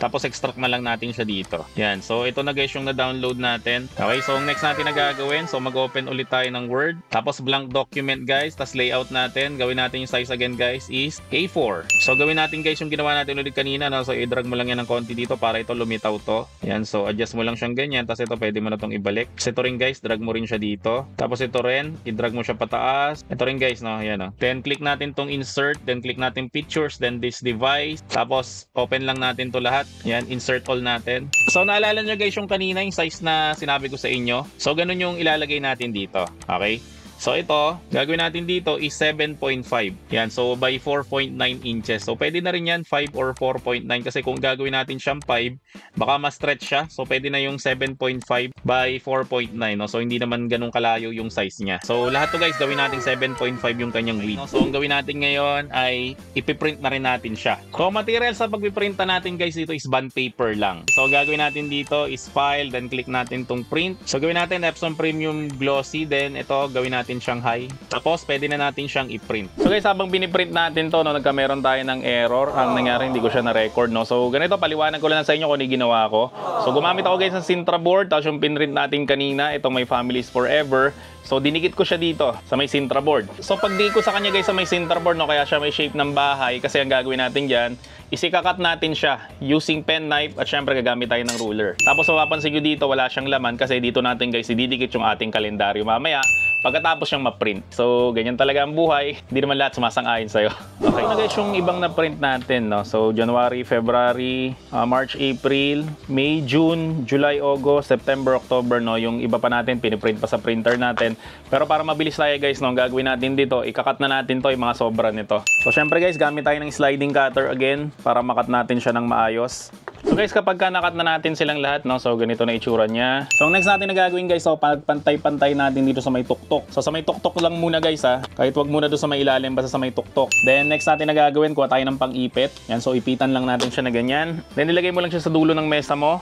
Tapos extract na lang natin siya dito. Yan. So ito na guys yung na-download natin. Okay, so ang next natin na gagawin, so mag-open ulit tayo ng Word. Tapos blank document guys. Tapos layout natin. Gawin natin yung size again guys is A4. So gawin natin guys yung ginawa natin ulit kanina. No? So i-drag mo lang yan ng konti dito para ito lumitaw to. Yan. So adjust mo lang siyang ganyan. Tapos ito pwede mo na itong ibalik. Tapos ito rin guys, drag mo rin siya dito. Tapos ito rin, i-drag mo siya pataas. Ito rin guys, no? Yan, no? Then click natin tong insert. Then click natin pictures. Then this device. Tapos open lang natin to lahat. Yan, insert all natin. So naalala nyo guys yung kanina yung size na sinabi ko sa inyo. So ganun yung ilalagay natin dito. Okay? So ito, gagawin natin dito is 7.5. Yan, so by 4.9 inches. So pwede na rin yan 5 or 4.9 kasi kung gagawin natin siyang 5, baka ma-stretch siya. So pwede na yung 7.5 by 4.9. No? So hindi naman ganun kalayo yung size niya. So lahat to guys, gawin natin 7.5 yung kanyang width. So ang gawin natin ngayon ay ipiprint na rin natin siya. So material sa pagpiprinta natin guys dito is bond paper lang. So gagawin natin dito is file, then click natin tong print. So gawin natin Epson Premium Glossy, then ito gawin natin siyang high. Tapos pwede na natin siyang i-print. So guys, habang biniprint natin to, no, nagkameron tayo ng error. Ang nangyari, hindi ko siya na-record, no. So ganito, paliwanag ko lang sa inyo kung ano yung ginawa ko. So gumamit ako guys ng Sintra board, tapos yung pinrint natin kanina, itong may Families Forever. So dinikit ko siya dito sa may Sintra board. So pag di ko sa kanya guys sa may Sintra board, no, kaya siya may shape ng bahay, kasi ang gagawin natin diyan, isikakat natin siya using pen knife at syempre gagamit tayo ng ruler. Tapos mapapansin nyo dito, wala siyang laman kasi dito natin guys ididikit yung ating kalendaryo mamaya pagkatapos siyang ma-print. So ganyan talaga ang buhay, hindi naman lahat sumasang-ayon sa'yo. Okay na guys yung ibang na-print natin, no? So January, February, March, April, May, June, July, August, September, October, no? Yung iba pa natin piniprint pa sa printer natin. Pero para mabilis tayo guys, no, ang gagawin natin dito, ikakat na natin to yung mga sobra nito. So syempre guys, gamit tayo ng sliding cutter again para makat natin siya ng maayos. So guys, kapag nakat na natin silang lahat, no, so ganito na itsura niya. So ang next natin na gagawin guys, so pantay-pantay natin dito sa may tuktok. So sa may tuktok lang muna guys ha, kahit wag muna doon sa may ilalim, basta sa may tuktok. Then next natin na gagawin, kuha tayo ng pang-ipit. Yan, so ipitan lang natin siya na ganyan. Then ilagay mo lang siya sa dulo ng mesa mo.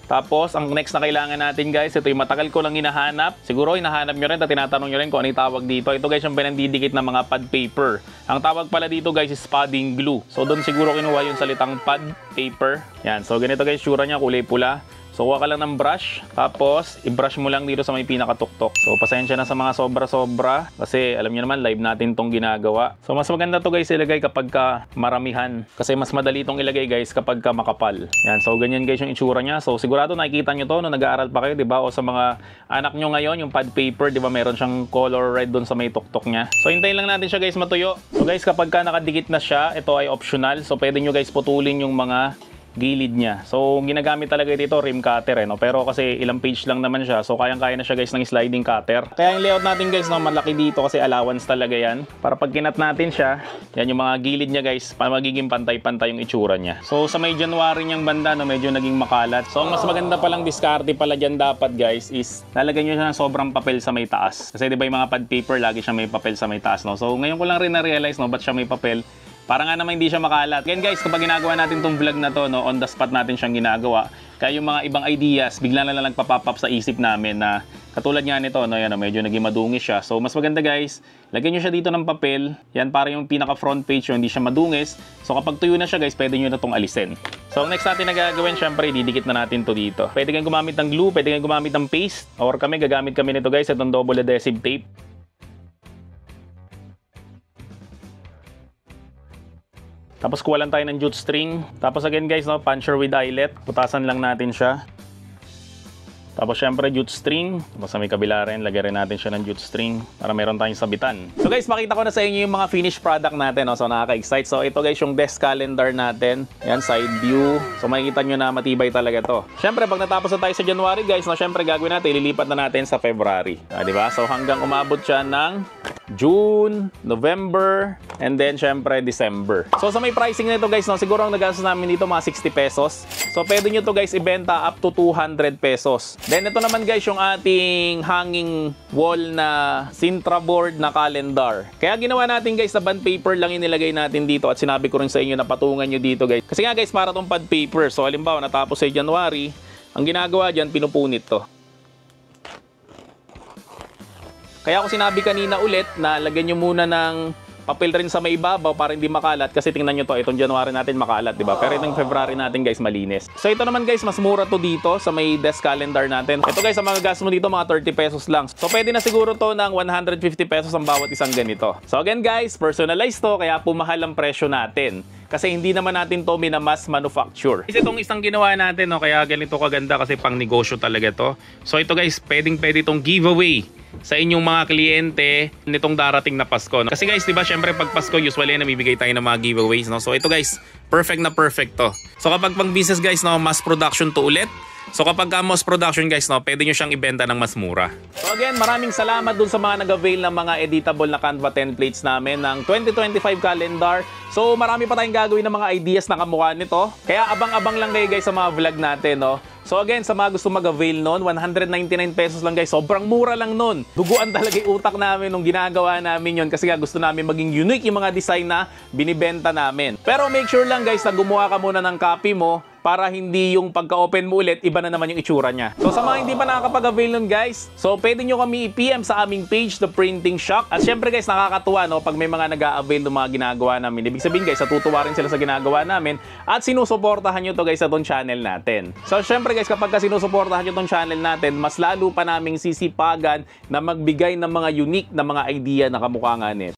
Tapos, ang next na kailangan natin guys, ito yung matagal ko lang hinahanap. Siguro hinahanap nyo rin at tinatanong nyo rin kung ano yung tawag dito. Ito guys yung pinandidikit na mga pad paper. Ang tawag pala dito guys is padding glue. So doon siguro kinuha yung salitang pad paper. Yan, so ganito guys, tsura niya, kulay pula. So kuha ka lang ng brush, tapos i-brush mo lang dito sa may pinakatuktok. So pasensya na sa mga sobra-sobra kasi alam niyo naman live natin tong ginagawa. So mas maganda to guys ilagay kapag ka maramihan kasi mas madali tong ilagay guys kapag ka makapal. Yan, so ganyan guys yung itsura niya. So sigurado nakikita niyo to no nag-aaral pa kayo, 'di ba? O sa mga anak niyo ngayon, yung pad paper, 'di ba? Meron siyang color red doon sa may tuktok niya. So hintayin lang natin siya guys matuyo. So guys, kapag ka nakadikit na siya, ito ay optional. So pwede niyo guys putulin yung mga gilid niya. So, ginagamit talaga dito rim cutter no? Pero kasi ilang page lang naman siya. So, kayang-kaya na siya guys ng sliding cutter. Kaya yung layout natin guys, no, malaki dito kasi allowance talaga yan. Para pag kinat natin siya, yan yung mga gilid niya guys, para magiging pantay-pantay yung itsura niya. So, sa may January niyang banda, no, medyo naging makalat. So, ang mas maganda palang diskarte pala dyan dapat guys is lalagyan nyo siya ng sobrang papel sa may taas. Kasi di ba yung mga pad paper, lagi siya may papel sa may taas. No? So, ngayon ko lang rin na-realize no, ba't siya may papel. Para nga naman hindi siya makalat. Again guys, kapag ginagawa natin tong vlog na to, no, on the spot natin siyang ginagawa. Kaya yung mga ibang ideas, bigla na lang nagpa-pop up sa isip namin na katulad nga nito, no, yan, medyo naging madungis siya. So mas maganda guys, lagyan nyo siya dito ng papel. Yan para yung pinaka front page yung hindi siya madungis. So kapag tuyo na siya guys, pwede nyo na itong alisin. So ang next natin na gagawin, syempre, didikit na natin to dito. Pwede kayong gumamit ng glue, pwede kayong gumamit ng paste. Or gagamit kami nito guys, itong double adhesive tape. Tapos kuha lang tayo ng jute string. Tapos again guys, no, puncher with eyelet. Putasan lang natin siya. Tapos syempre jute string. Tapos sa may kabila rin, lagyan rin natin siya ng jute string para meron tayong sabitan. So guys, makita ko na sa inyo yung mga finished product natin. No? So nakaka-excite. So ito guys yung desk calendar natin. Yan, side view. So makikita nyo na matibay talaga to. Syempre pag natapos na tayo sa January guys, no, syempre gagawin natin, ililipat na natin sa February. Diba? So hanggang umabot siya ng June, November, and then syempre December. So sa may pricing nito guys, no, siguro ang nagastos namin dito mga 60 pesos. So pwede nyo to guys ibenta up to 200 pesos. Then ito naman guys yung ating hanging wall na Sintra board na calendar. Kaya ginawa natin guys na bond paper lang inilagay natin dito at sinabi ko rin sa inyo na patungan nyo dito guys. Kasi nga guys para tong pad paper. So halimbawa natapos sa January, ang ginagawa dyan pinupunit to. Kaya ako sinabi kanina ulit na lagyan nyo muna ng papel rin sa may ibabaw para hindi makalat kasi tingnan nyo to, itong January natin makalat, di ba? Pero itong February natin guys malinis. So ito naman guys, mas mura to dito sa may desk calendar natin. Ito guys, ang mga gas mo dito mga 30 pesos lang. So pwede na siguro to ng 150 pesos ang bawat isang ganito. So again guys, personalized to kaya pumahal ang presyo natin. Kasi hindi naman natin to minamass manufacture. Kasi itong isang ginawa natin, no, kaya ganito kaganda kasi pang negosyo talaga to. So ito guys, pwede itong giveaway sa inyong mga kliyente nitong darating na Pasko. No? Kasi guys, di ba, syempre pag Pasko, usually namibigay tayo ng mga giveaways. No? So ito guys, perfect na perfect to. So kapag pang business guys, no, mass production to ulit. So kapag mass production guys, no, pwede nyo siyang ibenta ng mas mura. So again, maraming salamat dun sa mga nag-avail ng mga editable na Canva templates namin ng 2025 calendar. So marami pa tayong gagawin ng mga ideas na kamukha nito. Kaya abang-abang lang kayo guys sa mga vlog natin, no. So again, sa mga gusto mag-avail nun, 199 pesos lang guys. Sobrang mura lang nun. Duguan talaga yung utak namin nung ginagawa namin yon kasi nga gusto namin maging unique yung mga design na binibenta namin. Pero make sure lang guys na gumawa ka muna ng copy mo para hindi yung pagka-open mo ulit, iba na naman yung itsura niya. So sa mga hindi pa nakakapag-avail nun guys, so pwede nyo kami i-PM sa aming page, The Printing Shock. At syempre guys, nakakatuwa no, pag may mga nag-a-avail ng mga ginagawa namin. Ibig sabihin guys, natutuwa rin sila sa ginagawa namin at sinusuportahan nyo to guys sa tong channel natin. So syempre guys, kapag sinusuportahan nyo tong channel natin, mas lalo pa naming sisipagan na magbigay ng mga unique na mga idea na kamukha nga nito.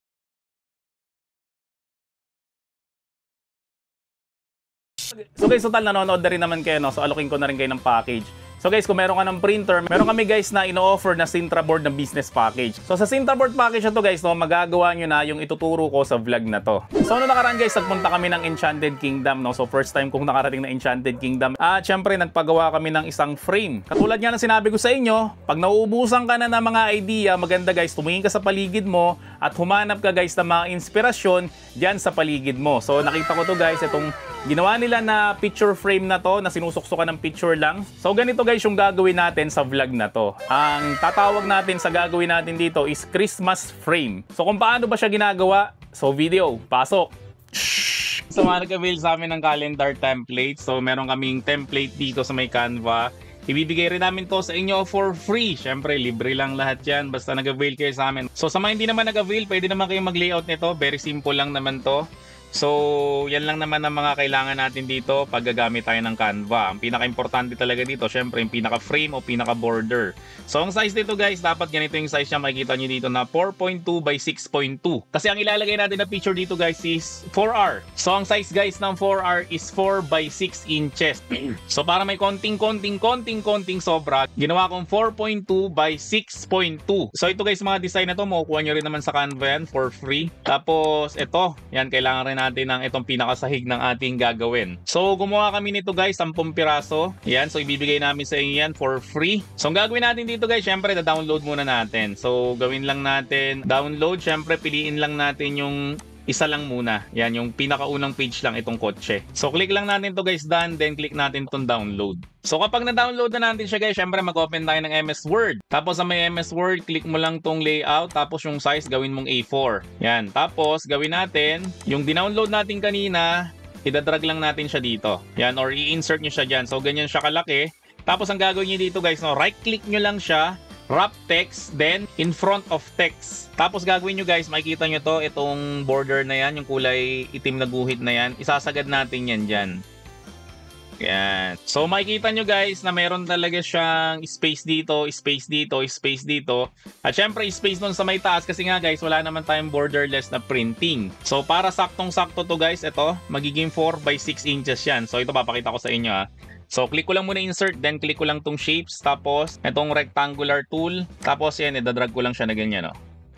So guys, total nanonood na rin naman kayo, no? So alokin ko na rin kayo ng package. So guys, kung meron ka ng printer, meron kami guys na ino-offer na Sintra board na business package. So sa Sintra board package na to guys, no, magagawa nyo na yung ituturo ko sa vlog na to. So noong nakaraan guys, nagpunta kami ng Enchanted Kingdom, no? So first time kong nakarating na Enchanted Kingdom. At syempre, nagpagawa kami ng isang frame. Katulad nga ng sinabi ko sa inyo, pag nauubusan ka na ng mga idea, maganda guys, tumingin ka sa paligid mo at humanap ka guys ng mga inspirasyon dyan sa paligid mo. So nakita ko to guys, itong ginawa nila na picture frame na to, na sinusuksukan ng picture lang. So ganito guys yung gagawin natin sa vlog na to. Ang tatawag natin sa gagawin natin dito is Christmas frame. So kung paano ba siya ginagawa? So video, pasok! sa mga nag-avail sa amin ng calendar template. So meron kaming template dito sa may Canva. Ibibigay rin namin to sa inyo for free. Syempre, libre lang lahat yan basta nag-avail kayo sa amin. So sa mga hindi naman nag-avail, pwede naman kayong mag-layout nito. Very simple lang naman to. So, yan lang naman ang mga kailangan natin dito pag gagamit tayo ng Canva. Ang pinaka-importante talaga dito, syempre, yung pinaka-frame o pinaka-border. So, ang size dito guys, dapat ganito yung size niya. Makikita nyo dito na 4.2 by 6.2. Kasi ang ilalagay natin na picture dito guys is 4R. So, ang size guys ng 4R is 4 by 6 inches. So, para may konting sobra, ginawa kong 4.2 by 6.2. So, ito guys, mga design na to, makukuha nyo rin naman sa Canva yan for free. Tapos, ito, yan, kailangan rin natin ng itong pinakasahig ng ating gagawin. So, gumawa kami nito guys, 10 piraso. Yan, so ibibigay namin sa inyo yan for free. So, ang gagawin natin dito guys, syempre, da-download muna natin. So, gawin lang natin, download, syempre, piliin lang natin yung isa lang muna. Yan, yung pinakaunang page lang itong kotse. So, click lang natin to guys, done. Then, click natin itong download. So, kapag na-download na natin siya guys, syempre mag-open tayo ng MS Word. Tapos sa may MS Word, click mo lang tong layout. Tapos yung size, gawin mong A4. Yan. Tapos, gawin natin, yung dinownload natin kanina, idadrag lang natin siya dito. Yan, or i-insert nyo siya dyan. So, ganyan siya kalaki. Tapos, ang gagawin nyo dito guys, no, right-click nyo lang siya, wrap text, then in front of text. Tapos gagawin nyo guys, makikita nyo to, itong border na yan, yung kulay itim na guhit na yan, isasagad natin yan dyan. Yan. So makikita nyo guys na meron talaga siyang space dito, space dito, space dito. At syempre space nun sa may taas kasi nga guys, wala naman tayong borderless na printing. So para saktong-sakto to guys, ito, magiging 4 by 6 inches yan. So ito papakita ko sa inyo ha. So, click ko lang muna insert, then click ko lang tong shapes, tapos itong rectangular tool, tapos yan, idadrag ko lang siya na ganyan, no?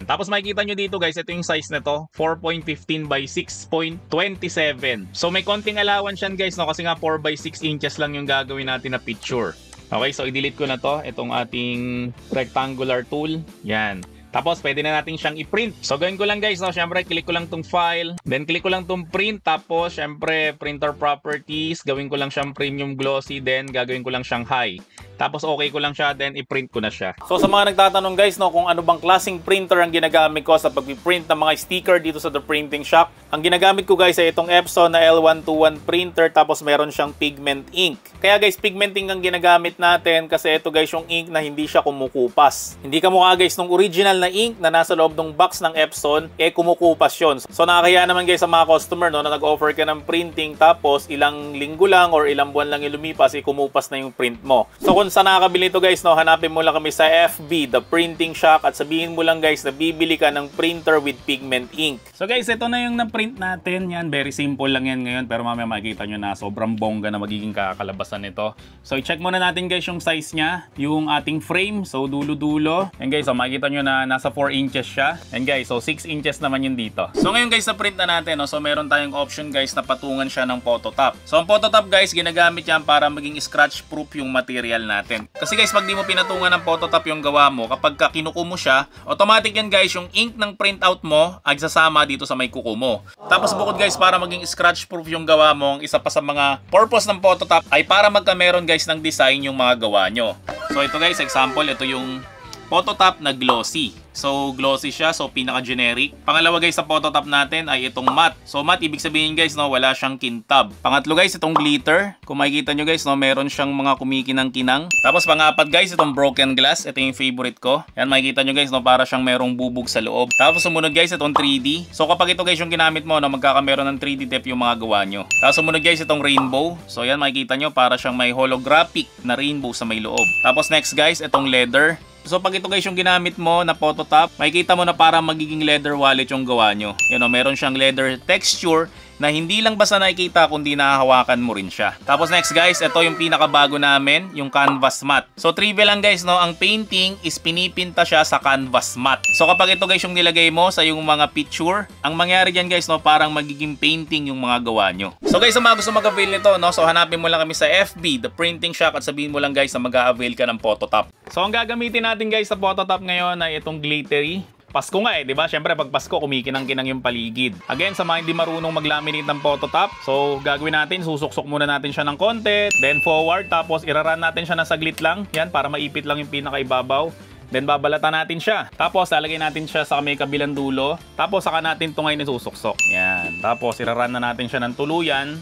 Tapos makikita nyo dito guys, ito yung size na to, 4.15 by 6.27. So, may konting allowance yan guys, no? Kasi nga 4 by 6 inches lang yung gagawin natin na picture. Okay, so i-delete ko na to, itong ating rectangular tool, yan. Tapos, pwede na natin siyang i-print. So, gawin ko lang guys, no? Siyempre, click ko lang tong file. Then, click ko lang tong print. Tapos, siyempre, printer properties. Gawin ko lang siyang premium glossy. Then, gagawin ko lang siyang high. Tapos, okay ko lang siya. Then, i-print ko na siya. So, sa mga nagtatanong guys, no, kung ano bang klaseng printer ang ginagamit ko sa pag-print ng mga sticker dito sa The Printing Shop. Ang ginagamit ko guys ay itong Epson na L121 printer. Tapos, meron siyang pigment ink. Kaya guys, pigment ink ang ginagamit natin. Kasi ito guys, yung ink na hindi siya kumukupas. Hindi kamukha guys nung original na ink na nasa loob ng box ng Epson, kumukupas yun. So nakakaya naman guys sa mga customer, no, na nag-offer ka ng printing tapos ilang linggo lang or ilang buwan lang yung lumipas, kumupas na yung print mo. So kung saan nakakabili ito guys, no, hanapin mo lang kami sa FB, The Printing Shop, at sabihin mo lang guys na bibili ka ng printer with pigment ink. So guys, ito na yung na-print natin. Yan, very simple lang yan ngayon, pero mamaya makikita nyo na sobrang bongga na magiging kakalabasan nito. So i-check muna natin guys yung size niya, yung ating frame. So dulo-dulo. And guys, so makikita nyo na nasa 4 inches siya. And guys, so 6 inches naman yun dito. So ngayon guys, sa print na natin, no, so meron tayong option guys na patungan siya ng phototop. So ang phototop guys, ginagamit yan para maging scratch proof yung material natin. Kasi guys, pag di mo pinatungan ng phototop yung gawa mo, kapag kinuko mo siya, automatic yan guys, yung ink ng printout mo ay sasama dito sa may kuko mo. Tapos bukod guys, para maging scratch proof yung gawa mo, ang isa pa sa mga purpose ng phototop ay para magkameron guys ng design yung mga gawa nyo. So ito guys, example, ito yung phototop na glossy. So, glossy siya. So, pinaka-generic. Pangalawa guys sa phototop natin ay itong matte. So, matte, ibig sabihin guys, no, wala siyang kintab. Pangatlo guys, itong glitter. Kung makikita nyo guys, no, meron siyang mga kumikinang-kinang. Tapos, pangapat guys, itong broken glass. Ito yung favorite ko. Yan, makikita nyo guys, no, para siyang merong bubog sa loob. Tapos, sumunod guys, itong 3D. So, kapag ito guys yung ginamit mo, no, magkakameron ng 3D depth yung mga gawa nyo. Tapos, sumunod guys, itong rainbow. So, yan, makikita nyo, para siyang may holographic na rainbow sa may loob. Tapos, next guys, itong leather. So pag ito guys yung ginamit mo na phototop, makikita mo na para magiging leather wallet yung gawa nyo. Yan o, meron siyang leather texture na hindi lang basta nakikita kundi nahahawakan mo rin siya. Tapos next guys, ito yung pinakabago namin, yung canvas matte. So trivia lang guys, no, ang painting is pinipinta siya sa canvas matte. So kapag ito guys yung nilagay mo sa yung mga picture, ang mangyari dyan guys, no, parang magiging painting yung mga gawa nyo. So guys, sa mga gusto mag-avail nito, no, so hanapin mo lang kami sa FB, The Printing Shop, at sabihin mo lang guys na mag-a-avail ka ng phototop. So ang gagamitin natin guys sa phototop ngayon ay itong glittery. Pasko nga eh, di ba? Syempre pag Pasko, kumikinang-kinang yung paligid. Again, sa mga hindi marunong mag-laminate ng phototop, so gagawin natin, susuksok muna natin siya ng konti, then forward, tapos iraran natin siya na saglit lang, yan, para maipit lang yung pinakaibabaw. Then babalatan natin siya. Tapos lalagay natin siya sa may kabilang dulo. Tapos saka natin ito ngayon isusuksok. Yan. Tapos iraran na natin siya ng tuluyan.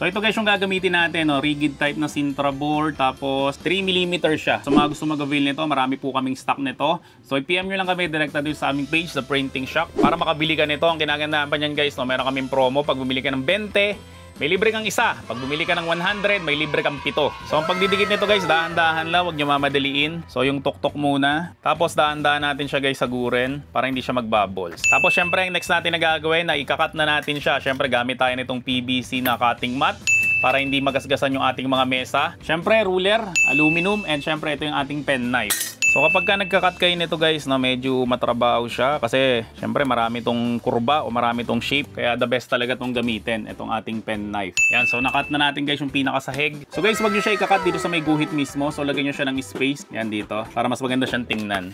So ito guys yung gagamitin natin, no? Rigid type na Sintra board, tapos 3mm siya. So mga gusto mag-avail nito, marami po kaming stock nito. So i-PM nyo lang kami direkta dito sa aming page, The Printing Shop, para makabili ka nito. Ang kinagandahan pa niyan guys, no? Meron kaming promo. Pag bumili ka ng 20, may libre kang isa. Pag bumili ka ng 100, may libre kang 7. So ang pagdidikit nito guys, dahan-dahan lang, huwag nyo mamadaliin. So yung tuktok muna. Tapos dahan-dahan natin siya guys sagurin para hindi siya magbubbles. Tapos syempre yung next natin na gagawin na ikakat na natin siya. Syempre gamit tayo nitong PVC na cutting mat para hindi magasgasan yung ating mga mesa. Syempre ruler, aluminum, and syempre ito yung ating pen knife. So kapag ka nagka-cut kayo nito guys, no, medyo matrabaho siya kasi syempre marami tong kurba o marami tong shape, kaya the best talaga tong gamitin, itong ating pen knife. Yan, so nakat na natin guys yung pinakasahig. So guys, wag nyo siya ikakat dito sa may guhit mismo, so lagyan nyo siya ng space, yan dito, para mas maganda siyang tingnan.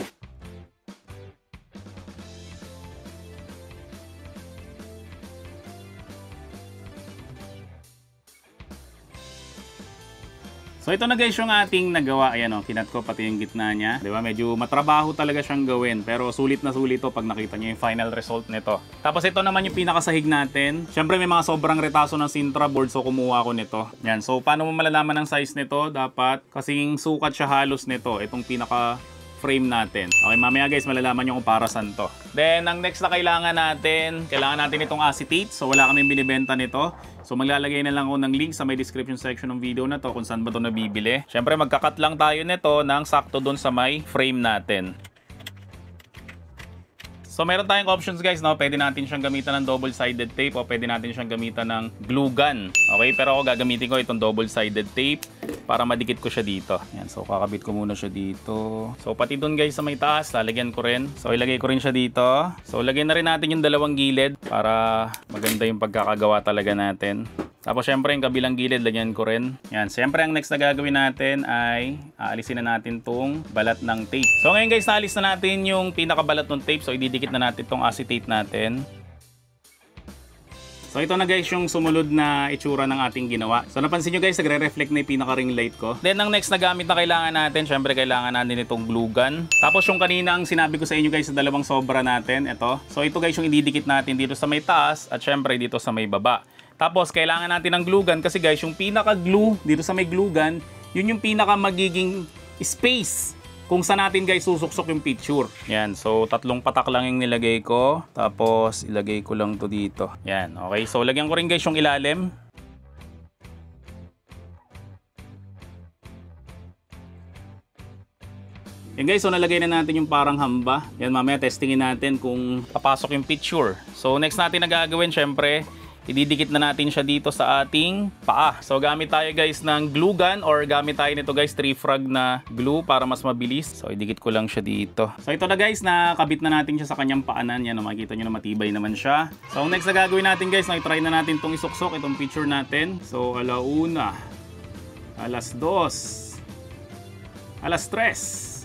So ito na guys yung ating nagawa. Ayan o, kinat ko pati yung gitna niya. Diba? Medyo matrabaho talaga siyang gawin. Pero sulit na sulit to pag nakita nyo yung final result nito. Tapos ito naman yung pinakasahig natin. Siyempre may mga sobrang retaso ng Sintra board, so kumuha ko nito. Yan. So paano mo malalaman ang size nito? Dapat kasing sukat siya halos nito. Itong pinaka frame natin. Okay, mamaya guys malalaman nyo kung para saan to. Then ang next na kailangan natin itong acetate. So wala kaming binibenta nito. So maglalagay na lang ako ng link sa may description section ng video na to kung saan ba ito nabibili. Syempre magkakat lang tayo nito ng sakto doon sa may frame natin. So meron tayong options guys, no? Pwede natin siyang gamitan ng double-sided tape o pwede natin siyang gamitan ng glue gun. Okay, pero ako gagamitin ko itong double-sided tape para madikit ko siya dito. Yan, so kakabit ko muna siya dito. So pati doon guys sa may taas, lalagyan ko rin. So ilagay ko rin siya dito. So lagyan na rin natin yung dalawang gilid para maganda yung pagkakagawa talaga natin. Tapos syempre yung kabilang gilid lagyan ko rin. Yan, syempre ang next na gagawin natin ay aalisin na natin tong balat ng tape. So ngayon guys, naalis na natin yung pinakabalat ng tape. So ididikit na natin tong acetate natin. So ito na guys yung sumunod na itsura ng ating ginawa. So napansin nyo guys, nagre-reflect na yung pinaka-ring light ko. Then ang next na gamit na kailangan natin, syempre kailangan natin itong glue gun. Tapos yung kanina ang sinabi ko sa inyo guys sa dalawang sobra natin, ito. So ito guys yung ididikit natin dito sa may taas at syempre dito sa may baba. Tapos kailangan natin ng glue gun kasi guys yung pinaka-glue dito sa may glue gun, yun yung pinaka magiging space kung saan natin guys susuksok yung picture. Yan, so 3 patak lang yung nilagay ko. Tapos ilagay ko lang to dito. Yan, okay. So lagyan ko rin guys yung ilalim. Yan guys, so nalagay na natin yung parang hamba. Yan, mamaya testingin natin kung papasok yung picture. So next natin na gagawin, syempre ididikit na natin siya dito sa ating paa. So gamit tayo guys ng glue gun or gamit tayo nito guys 3-frag na glue para mas mabilis. So idikit ko lang siya dito. So ito na guys, nakabit na natin siya sa kanyang paanan. Yan, makikita nyo na matibay naman siya. So next na gagawin natin guys, i-try na natin itong isuksok, itong picture natin. So alauna, alas 2, alas 3.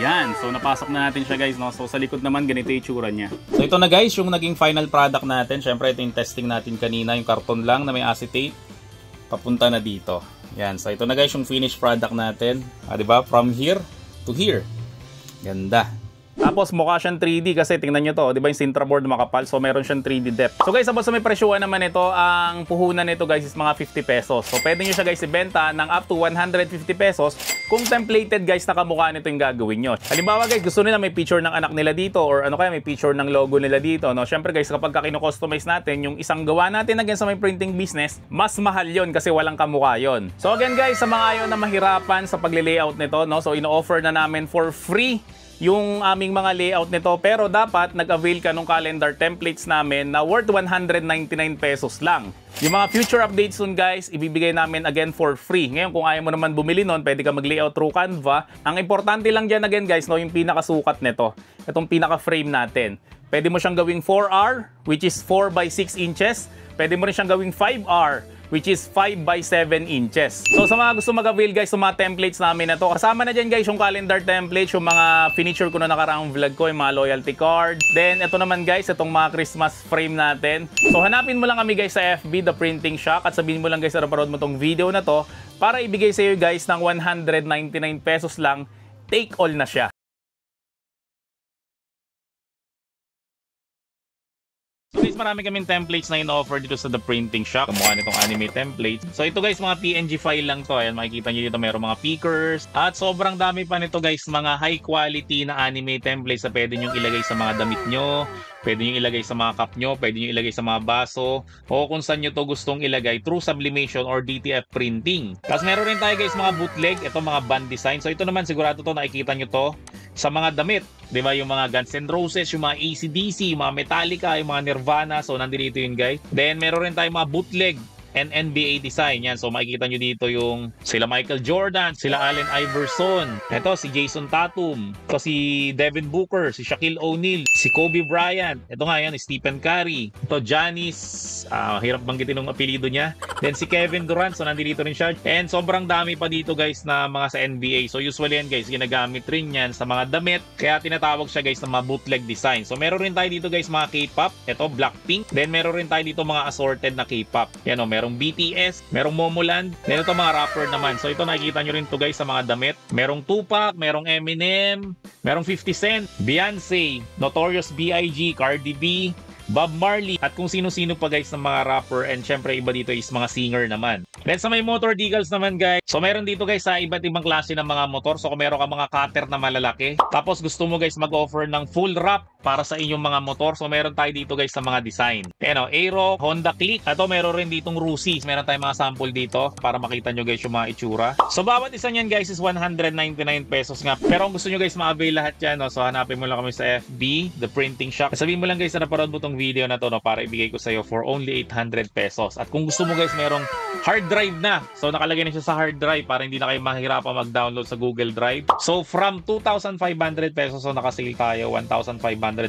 Yan, so napasok na natin siya guys, no? So sa likod naman ganito yung itsura niya. So ito na guys yung naging final product natin. Syempre ito yung testing natin kanina, yung karton lang na may acetate papunta na dito. Yan, so ito na guys yung finished product natin. Diba? From here to here. Ganda. Tapos mukha siyang 3D kasi tingnan nyo to, di ba yung Sintra board makapal, so meron siyang 3D depth. So guys, about sa may presyuhan naman ito, ang puhunan nito guys is mga 50 pesos. So pwede nyo siya guys ibenta ng up to 150 pesos kung templated guys na kamukha nito yung gagawin nyo. Halimbawa guys, gusto nila may picture ng anak nila dito or ano kaya may picture ng logo nila dito, no? Syempre guys, kapag kino-customize natin yung isang gawa natin again sa may printing business, mas mahal yon kasi walang kamukha yon. So again guys, sa mga ayaw na mahirapan sa pagle-layout nito, no? So ino-offer na namin for free yung aming mga layout nito, pero dapat nag-avail ka ng calendar templates namin na worth 199 pesos lang. Yung mga future updates nun guys, ibibigay namin again for free. Ngayon kung ayaw mo naman bumili nun, pwede ka mag-layout through Canva. Ang importante lang dyan again guys, no, yung pinakasukat nito, itong pinaka-frame natin. Pwede mo siyang gawing 4R, which is 4 by 6 inches. Pwede mo rin siyang gawing 5R, which is 5 by 7 inches. So sa mga gusto mag-avail guys sa mga templates namin na to, kasama na dyan guys yung calendar templates, yung mga finiture ko na nakaraang vlog ko, yung mga loyalty card. Then ito naman guys, itong mga Christmas frame natin. So hanapin mo lang kami guys sa FB, The Printing Shop, at sabihin mo lang guys na napanood mo tong video na to para ibigay sa iyo guys ng 199 pesos lang. Take all na siya. So guys, marami kaming templates na in-offer dito sa The Printing Shop. Kumuha nitong anime templates. So ito guys, mga PNG file lang to. Ayan, makikita nyo dito mayroong mga pickers. At sobrang dami pa nito guys, mga high quality na anime templates na pwede nyo ilagay sa mga damit nyo, pwede nyo ilagay sa mga cup nyo, pwede nyo ilagay sa mga baso, o kung saan nyo to gustong ilagay through sublimation or DTF printing. Tapos meron rin tayo guys mga bootleg, ito mga band design. So ito naman sigurado to, nakikita nyo to sa mga damit, di ba? Yung mga Guns N' Roses, yung mga AC/DC, yung mga Metallica, yung mga Nirvana. So nandito yun guys. Then meron rin tayong mga bootleg and NBA design. Yan. So makikita nyo dito yung sila Michael Jordan, sila Allen Iverson, ito si Jason Tatum, ito si Devin Booker, si Shaquille O'Neal, si Kobe Bryant, ito nga yan, Stephen Curry, ito Giannis, hirap banggitin ng apelido niya, then si Kevin Durant, so nandito rin siya, and sobrang dami pa dito guys na mga sa NBA. So usually yan guys, ginagamit rin yan sa mga damit, kaya tinatawag siya guys na mga bootleg design. So meron rin tayo dito guys mga K-pop, ito Blackpink, then meron rin tayo dito mga assorted na K-pop. Yan o, merong BTS, merong Momoland, then ito mga rapper naman. So ito nakikita nyo rin to guys sa mga damit. Merong Tupac, merong Eminem, merong 50 Cent, Beyonce, Notorious B.I.G., Cardi B, Bob Marley, at kung sino-sino pa guys ng mga rapper, and syempre iba dito is mga singer naman. Then sa may motor decals naman guys, so meron dito guys sa iba't ibang klase ng mga motor. So kung meron ka mga cutter na malalaki, tapos gusto mo guys mag-offer ng full wrap para sa inyong mga motor, so meron tayo dito guys sa mga design. Ayan o, Aero, Honda Click, ito meron rin ditong Rusi. Meron tayong mga sample dito para makita nyo guys yung mga itsura. So bawat isa nyan guys is 199 pesos nga. Pero kung gusto nyo guys ma-avail lahat yan, no? So hanapin mo lang kami sa FB, The Printing Shop. Sabihin mo lang guys na naparod mo tong video na to, no, para ibigay ko sa iyo for only 800 pesos. At kung gusto mo guys merong hard drive na, so nakalagay na siya sa hard drive para hindi na kayo mahirapan mag-download sa Google Drive. So from 2,500 pesos, so nakasale tayo 1,500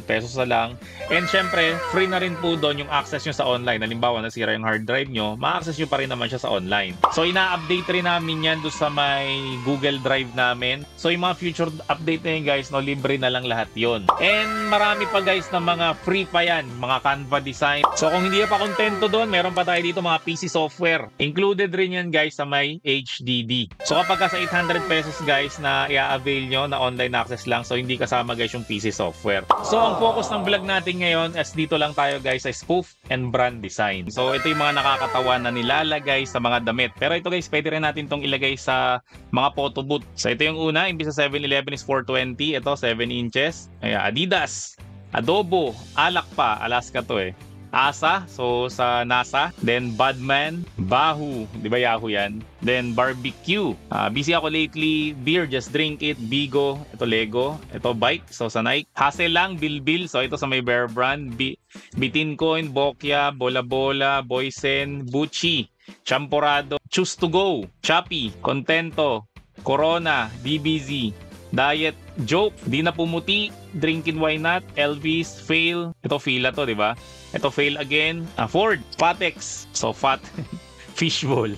pesos na lang. And syempre free na rin po doon yung access nyo sa online. Halimbawa nasira yung hard drive nyo, ma-access nyo pa rin naman siya sa online. So ina-update rin namin yan doon sa may Google Drive namin. So yung mga future update na yun guys, no, libre na lang lahat yon. And marami pa guys na mga free pa yan, mga Canva design. So kung hindi pa kontento doon, meron pa tayo dito mga PC software. Included rin yan guys sa may HDD. So kapag ka sa 800 pesos guys na i-avail nyo na online access lang, so hindi kasama guys yung PC software. So ang focus ng vlog natin ngayon is dito lang tayo guys sa spoof and brand design. So ito yung mga nakakatawa na nilalagay sa mga damit. Pero ito guys, pwede rin natin tong ilagay sa mga photo booth. So ito yung una, imbis sa 7-Eleven is 420, ito 7 inches. Ayan, Adidas, Adobo, Alak pa, Alaska to eh. Asa, so sa NASA. Then Badman, Bahu, di ba Yahoo yan? Then Barbecue. Busy ako lately, Beer, Just Drink It, Bigo, ito Lego, ito Bike, so sa Nike. Hassel lang, Bilbil, so ito sa may Bear Brand, Bitin Coin, Bokya, Bola Bola, Boysen, Bucci, Champorado, Choose to Go, Chappy, Contento, Corona, DBZ, Diet Joke, Di na Pumuti, Drinkin' Why Not, Elvis, Fail, ito Fila to, di ba? Ito Fail Again, Ford, Patex, so Fat, Fishbowl,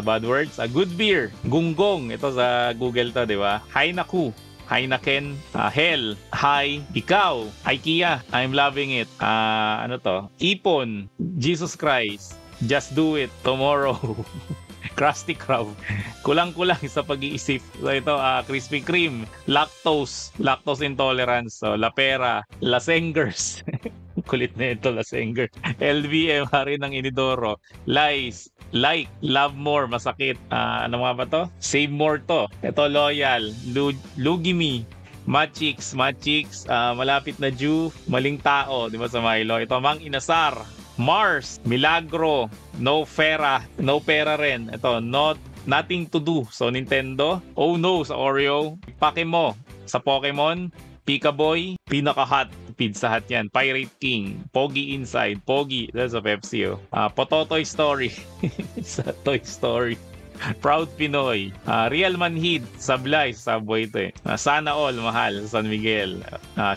bad words, Good Beer, Gunggong, ito sa Google to, di ba? Hainaku, Heineken, Hell, Hi, Ikaw, IKEA, I'm Loving It, ano to? Ipon, Jesus Christ, Just Do It, Tomorrow, Krusty Krab, kulang-kulang sa pag-iisip. So ito, Krispy Kreme, Lactose Intolerance, so Lapera, Lasengers, kulit na ito, Lasengers, LVM, Hari ng Inidoro, Lies, Like, Love More, masakit, ano nga ba to? Save More to. Ito, Loyal, Lugimi, Machix, Malapit na Jew, Maling Tao, di ba sa Milo? Ito, Mang Inasar, Mars, Milagro, No Pera rin. Ito, Nothing to Do, so Nintendo. Oh No sa Oreo. Pakemo sa Pokemon. Pika Boy, Pinaka-Hot, Pizza Hut yan. Pirate King, Pogi Inside, Pogi, that's a Pepsi. Pototoy Story sa Toy Story. Proud Pinoy. Real Manhid, Sablay, Subway ito eh. Sana All, mahal, San Miguel.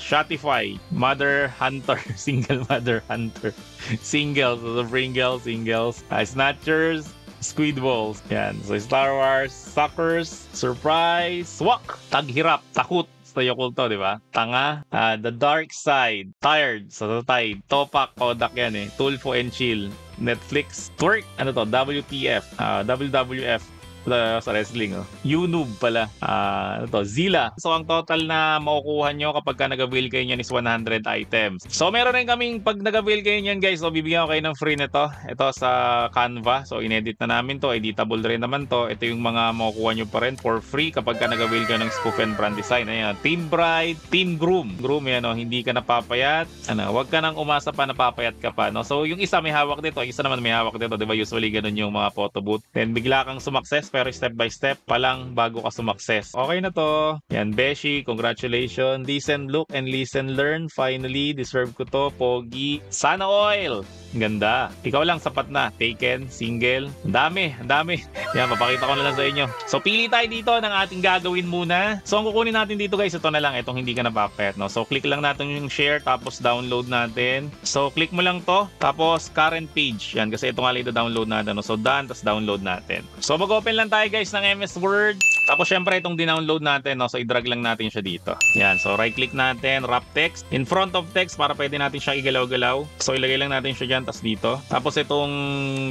Shopify, Mother Hunter, Single Mother Hunter. Singles, Pringles, Singles. Snatchers, Squid Balls. Yan. So, Star Wars, Suckers, Surprise, Swak, Taghirap, Takot. Sa Yokulto, di ba? Tanga, The Dark Side, Tired, sa Tide, Topak, Kodak yan eh, Tulfo and Chill, Netflix, Twerk, ano to, WTF, WWF, sa wrestling, oh. YouTube pala. Ano to, Zilla. So, ang total na makukuha nyo kapag ka nag-avail kayo niyan is 100 items. So, meron rin kaming pag nag-avail kayo niyan, guys, so bibigyan ko kayo ng free nito. Ito sa Canva. So, inedit na namin to. Editable rin naman to. Ito yung mga makukuha nyo pa rin for free kapag ka nag-avail kayo ng spoof and brand design. Ayan, Team Bride, Team Groom. Groom yan, oh, hindi ka napapayat. Wag ka nang umasa pa napapayat ka pa, no? So, yung isa may hawak dito, yung isa naman may hawak dito, di ba? Usually, ganun yung mga photo booth. Then, bigla kang sumakses pero step by step pa lang bago ka sumakses. Okay na to. Yan, Beshi, congratulations. Listen, look, and listen, learn. Finally, deserve ko to. Pogi. Sana Oil. Ganda. Ikaw lang, sapat na. Taken, single. Ang dami, ang dami. Yan, papakita ko na lang sa inyo. So, pili tayo dito ng ating gagawin muna. So, ang kukunin natin dito, guys, ito na lang. Itong hindi ka napapayat, no? So, click lang natin yung share, tapos download natin. So, click mo lang to, tapos current page. Yan, kasi ito nga lang download natin, no? So, done, tapos download natin. So, mag-open lang tayo, guys, ng MS Word. Tapos, syempre, itong dinownload natin, no? So, i-drag lang natin siya dito. Yan, so, right-click natin, wrap text. In front of text, para pwede natin siya igalaw-galaw. So, ilagay lang natin siya dyan, tapos dito. Tapos, itong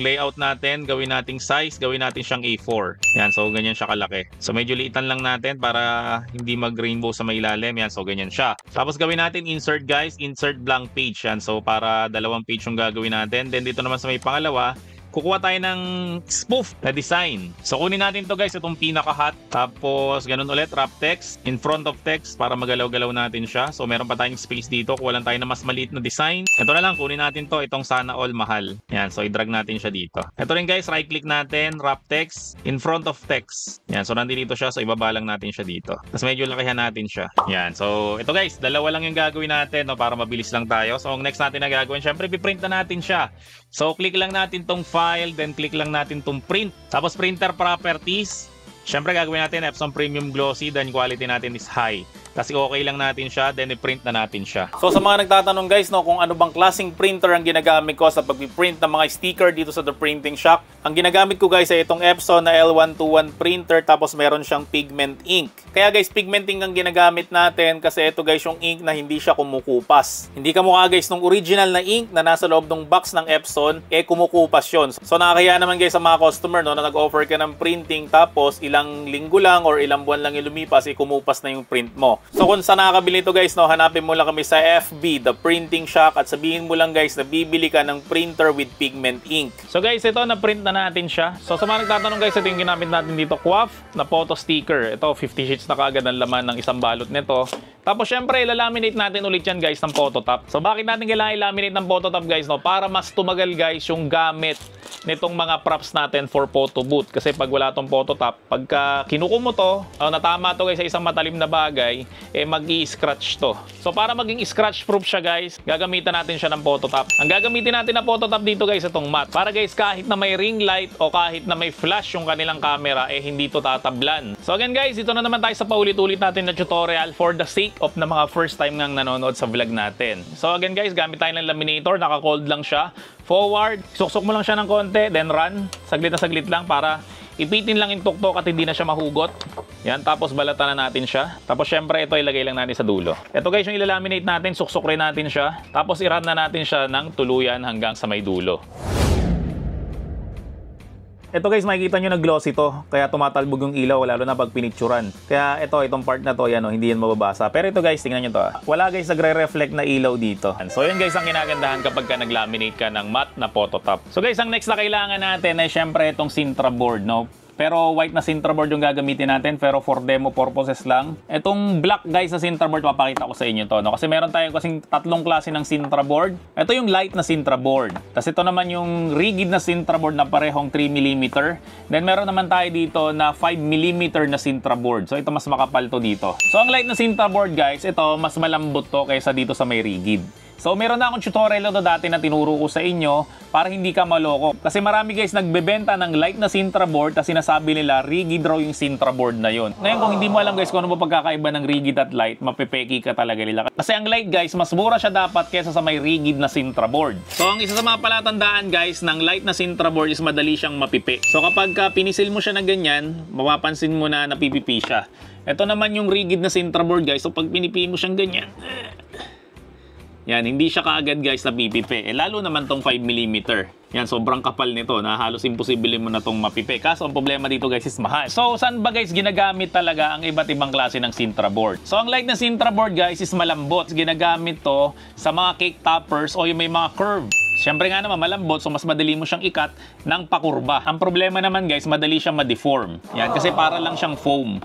layout natin, gawin nating size, gawin natin siyang A4. Yan, so, ganyan siya kalaki. So, medyo liitan lang natin para hindi mag-rainbow sa may ilalim. Yan, so, ganyan siya. Tapos, gawin natin insert, guys, insert blank page. Yan, so, para dalawang page yung gagawin natin. Then, dito naman sa may pangalawa, kukuha tayo ng spoof na design. So, kunin natin to, guys, itong pinaka-hot. Tapos, ganun ulit, wrap text, in front of text, para magalaw-galaw natin siya. So, meron pa tayong space dito. Kuha lang tayo ng mas maliit na design. Ito na lang, kunin natin to, itong Sana All Mahal. Yan, so, i-drag natin siya dito. Ito rin, guys, right-click natin, wrap text, in front of text. Yan, so, nandito siya. So, ibaba lang natin siya dito. Tapos, medyo lakihan natin siya. Yan, so, ito, guys, dalawa lang yung gagawin natin, no, para mabilis lang tayo. So, ang next natin na gagawin, syempre, piprint na natin siya. So, click lang natin tong file, then click lang natin tong print. Tapos, printer properties. Syempre, gagawin natin Epson Premium Glossy, then quality natin is high. Kasi okay lang natin siya, then i-print na natin siya. So sa mga nagtatanong, guys, no, kung ano bang klaseng printer ang ginagamit ko sa pag-print ng mga sticker dito sa The Printing Shop, ang ginagamit ko, guys, ay itong Epson na L121 printer, tapos meron siyang pigment ink. Kaya, guys, pigment ink ang ginagamit natin kasi ito, guys, yung ink na hindi siya kumukupas. Hindi kamukha, guys, nung original na ink na nasa loob ng box ng Epson, kumukupas yun. So nakakaya naman, guys, sa mga customer, no, na nag-offer ka ng printing, tapos ilang linggo lang or ilang buwan lang yung lumipas, kumupas na yung print mo. So kung saan nakakabili ito, guys, no, hanapin mo lang kami sa FB, The Printing Shop, at sabihin mo lang, guys, na bibili ka ng printer with pigment ink. So guys, ito, na-print na natin siya. So sa mga nagtatanong, guys, ito yung ginamit natin dito, QWAF na photo sticker. Ito, 50 sheets na kaagad ang laman ng isang balot nito. Tapos syempre, ilalaminate natin ulit yan, guys, ng phototop. So bakit natin kailangan ilaminate ng phototop, guys, no? Para mas tumagal, guys, yung gamit nitong mga props natin for photo booth. Kasi pag wala tong phototop, pagka kinuko mo to, natama to, guys, sa isang matalim na bagay, mag-i-scratch to. So para maging scratch proof siya, guys, gagamitan natin siya ng phototop. Ang gagamitin natin na phototop dito, guys, itong matte. Para, guys, kahit na may ring light o kahit na may flash yung kanilang camera, hindi to tatablan. So again, guys, dito na naman tayo sa paulit-ulit natin na tutorial for the sake of na mga first time ngang nanonood sa vlog natin. So again, guys, gamit tayo ng laminator, naka-cold lang siya. Forward, suksok mo lang siya ng konti, then run. Saglit na saglit lang para ipitin lang yung tuktok at hindi na siya mahugot. Yan, tapos balatan na natin siya. Tapos syempre, ito ilagay lang natin sa dulo. Ito, guys, yung ilalaminate natin, suksok rin natin siya. Tapos i-run na natin siya ng tuluyan hanggang sa may dulo. Ito, guys, makikita nyo na glossy to, kaya tumatalbog yung ilaw, lalo na pag pinicturan. Kaya itong part na to, yan, hindi yan mababasa. Pero ito, guys, tingnan nyo to. Wala, guys, nagre-reflect na ilaw dito. So yun, guys, ang ginagandahan kapag ka nag-laminate ka ng matte na phototop. So guys, ang next na kailangan natin ay syempre itong Sintra board, no? Pero white na Sintra board yung gagamitin natin, pero for demo purposes lang. Itong black, guys, sa Sintra board, papakita ko sa inyo to, no? Kasi meron tayong kasing tatlong klase ng Sintra board. Ito yung light na Sintra board. Tapos ito naman yung rigid na Sintra board na parehong 3mm. Then meron naman tayo dito na 5mm na Sintra board. So ito mas makapal to dito. So ang light na Sintra board, guys, ito mas malambot to kaysa dito sa may rigid. So meron na akong tutorial to dati na tinuro ko sa inyo para hindi ka maloko. Kasi marami guys nagbebenta ng light na Sintra board at sinasabi nila rigid raw yung Sintra board na yun. Ngayon kung hindi mo alam guys kung ano ba pagkakaiba ng rigid at light, mapepeki ka talaga nila. Kasi ang light guys, mas mura siya dapat kesa sa may rigid na Sintra board. So ang isa sa mga palatandaan guys ng light na Sintra board is madali siyang mapipi. So kapag pinisil mo siya na ganyan, mapapansin mo na napipipi siya. Ito naman yung rigid na Sintra board guys. So pag pinipi mo siyang ganyan, yan, hindi siya kaagad guys na pipipi. Lalo naman tong 5mm. Yan, sobrang kapal nito na halos imposible mo na tong mapipi. Kaso ang problema dito guys is mahal. So saan ba guys ginagamit talaga ang iba't ibang klase ng Sintra board? So ang light na Sintra board guys is malambot. Ginagamit to sa mga cake toppers o yung may mga curve. Siyempre nga naman malambot, so mas madali mo siyang ikat ng pakurba. Ang problema naman guys, madali siyang ma-deform. Yan, kasi para lang siyang foam.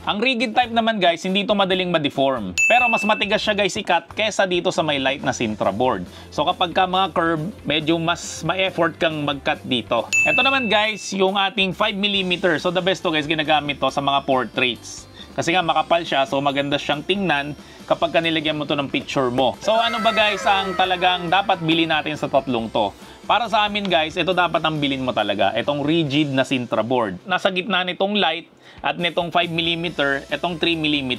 Ang rigid type naman guys, hindi ito madaling ma-deform. Pero mas matigas siya guys ikat kesa dito sa may light na Sintra board. So kapag ka mga curve, medyo mas ma-effort kang mag-cut dito. Ito naman guys, yung ating 5mm. So the best to guys, ginagamit to sa mga portraits. Kasi nga makapal siya, so maganda siyang tingnan kapag kanilagyan mo to ng picture mo. So ano ba guys ang talagang dapat bilhin natin sa tatlong to? Para sa amin guys, ito dapat ang bilhin mo talaga. Itong rigid na Sintra board. Nasa gitna nitong light at nitong 5mm, itong 3mm.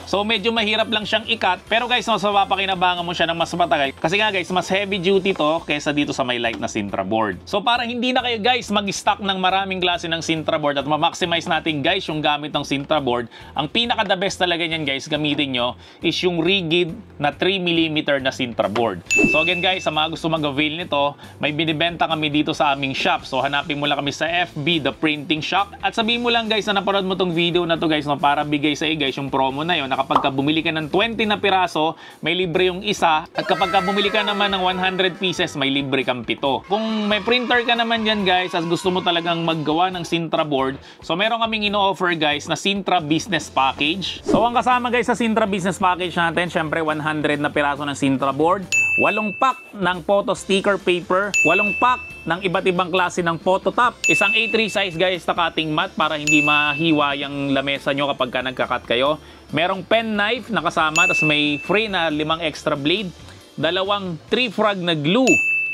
So medyo mahirap lang siyang ikat. Pero guys, mas mapapakinabangan mo siya ng mas matagal. Kasi nga guys, mas heavy duty to kesa dito sa may light na Sintra board. So para hindi na kayo guys mag-stock ng maraming klase ng Sintra board at ma-maximize natin guys yung gamit ng Sintra board, ang pinaka the best talaga niyan guys, gamitin nyo is yung rigid na 3mm na Sintra board. So again guys, sa mga gusto mag-avail nito, may binibenta kami dito sa aming shop. So hanapin mo lang kami sa FB, The Printing Shop. At sabihin mo lang guys na napanood mo tong video na to guys, no, para bigay sa iyo guys yung promo na yon, na kapag ka bumili ka ng 20 na piraso, may libre yung isa. At kapag ka bumili ka naman ng 100 pieces, may libre kang 7. Kung may printer ka naman dyan guys, at gusto mo talagang maggawa ng Sintra board, so meron kaming ino-offer guys na Sintra Business Package. So ang kasama guys sa Sintra Business Package natin, syempre 100 na piraso ng Sintra board, 8 pack ng photo sticker paper, 8 pack ng iba't ibang klase ng photo top, isang A3 size guys na cutting mat para hindi mahiwa yung lamesa nyo kapag ka nagka-cut kayo. Merong pen knife na kasama, tapos may free na 5 extra blade, 2 3-frog na glue,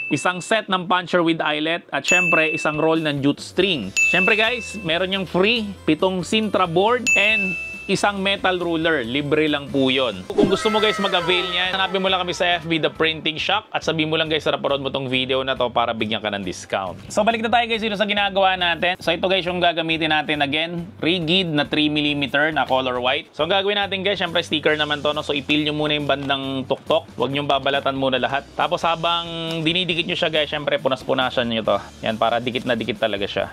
isang set ng puncher with eyelet, at syempre isang roll ng jute string. Syempre guys, meron yung free 7 Sintra board and isang metal ruler. Libre lang po yun. Kung gusto mo guys mag-avail niyan, hanapin mo lang kami sa FB, The Printing Shop, at sabihin mo lang guys na napanood mo tong video na to para bigyan ka ng discount. So balik na tayo guys dito sa ginagawa natin. So ito guys yung gagamitin natin, again, rigid na 3mm na color white. So ang gagawin natin guys, syempre sticker naman to, no? So ipil nyo muna yung bandang tuktok. Huwag nyo babalatan muna lahat. Tapos habang dinidikit nyo siya guys, syempre punas-punasan nyo to. Yan, para dikit na dikit talaga siya.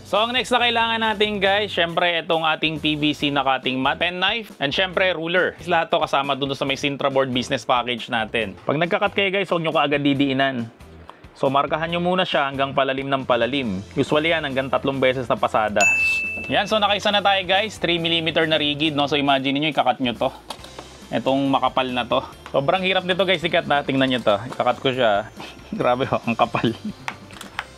So ang next na kailangan natin guys, syempre itong ating PVC na cutting mat, pen knife, and syempre ruler. Lahat to kasama dun sa may Sintra board business package natin. Pag nagka-cut kayo guys, huwag nyo kaagad didiinan. So markahan nyo muna siya hanggang palalim ng palalim. Usually yan hanggang 3 beses na pasada. Yan, so nakaisa na tayo guys, 3mm na rigid, no? So imagine niyo ikakat nyo to. Itong makapal na to. Sobrang hirap nito guys ikat na. Tingnan nyo to. Ikakat ko siya. Grabe ang kapal.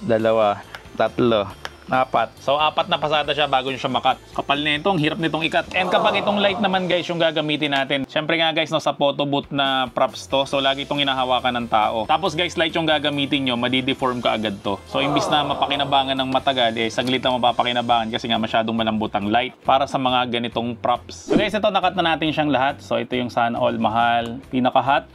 2, 3, 4. So 4 na pasada siya bago nyo siya makat. Kapal na ito, ang hirap nitong ikat. And kapag itong light naman guys yung gagamitin natin, syempre nga guys, no, sa photo booth na props to, so lagi itong hinahawakan ng tao. Tapos guys, light yung gagamitin nyo, madideform ka agad to. So imbis na mapakinabangan ng matagal, saglit na mapapakinabangan kasi nga masyadong malambot ang light para sa mga ganitong props. So guys, ito nakat na natin siyang lahat. So ito yung Sana All Mahal, pinaka-hot.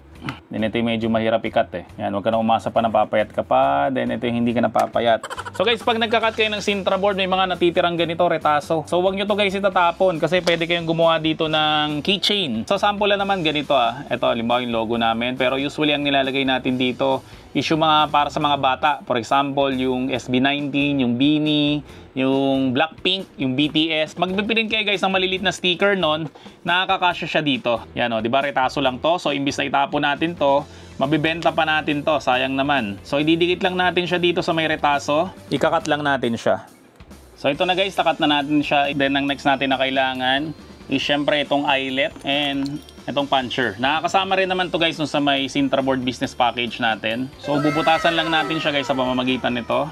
Then ito yung medyo mahirap ikat Yan, huwag ka na umasa pa na papayat ka pa. Then ito yung hindi ka na papayat. So guys, pag nagka-cut kayo ng Sintra board, may mga natitirang ganito, retaso. So huwag nyo to guys itatapon kasi pwede kayong gumawa dito ng keychain. So sample na naman ganito Ito, halimbawa yung logo namin. Pero usually ang nilalagay natin dito is yung mga para sa mga bata. For example, yung SB19, yung Beanie, yung Blackpink, yung BTS. Magpipilin kayo guys ng malilit na sticker nun, nakakasya siya dito. Yan di ba retaso lang to. So imbis na itapon natin to, mabibenta pa natin to, sayang naman. So ididikit lang natin siya dito sa may retaso, ikakat lang natin siya. So ito na guys, takat na natin siya. Then ang next natin na kailangan is syempre itong eyelet and itong puncher. Nakakasama rin naman to guys sa may Sintra board business package natin. So bubutasan lang natin siya guys sa pamamagitan nito.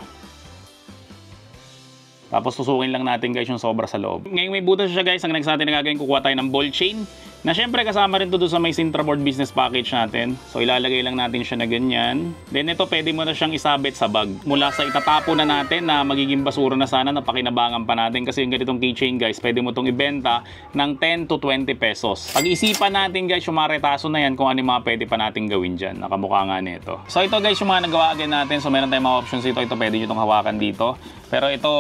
Tapos susukin lang natin guys yung sobra sa loob. Ngayong may butas siya guys, ang next natin na gagawin, kukuha tayo ng ball chain. Na syempre kasama rin to doon sa may Sintra board business package natin. So ilalagay lang natin siya na ganyan. Then ito pwede mo na siyang isabit sa bag. Mula sa itatapo na natin na magiging basura na sana, napakinabangan pa natin. Kasi yung ganitong keychain guys, pwede mo itong ibenta ng 10 to 20 pesos. Pag-isipan natin guys yung mga retaso na yan kung ano yung mga pwede pa natin gawin dyan. Nakamukha nga nito. So ito guys yung mga nagawa agad natin. So meron tayong mga options dito. Ito pwede nyo itong hawakan dito. Pero ito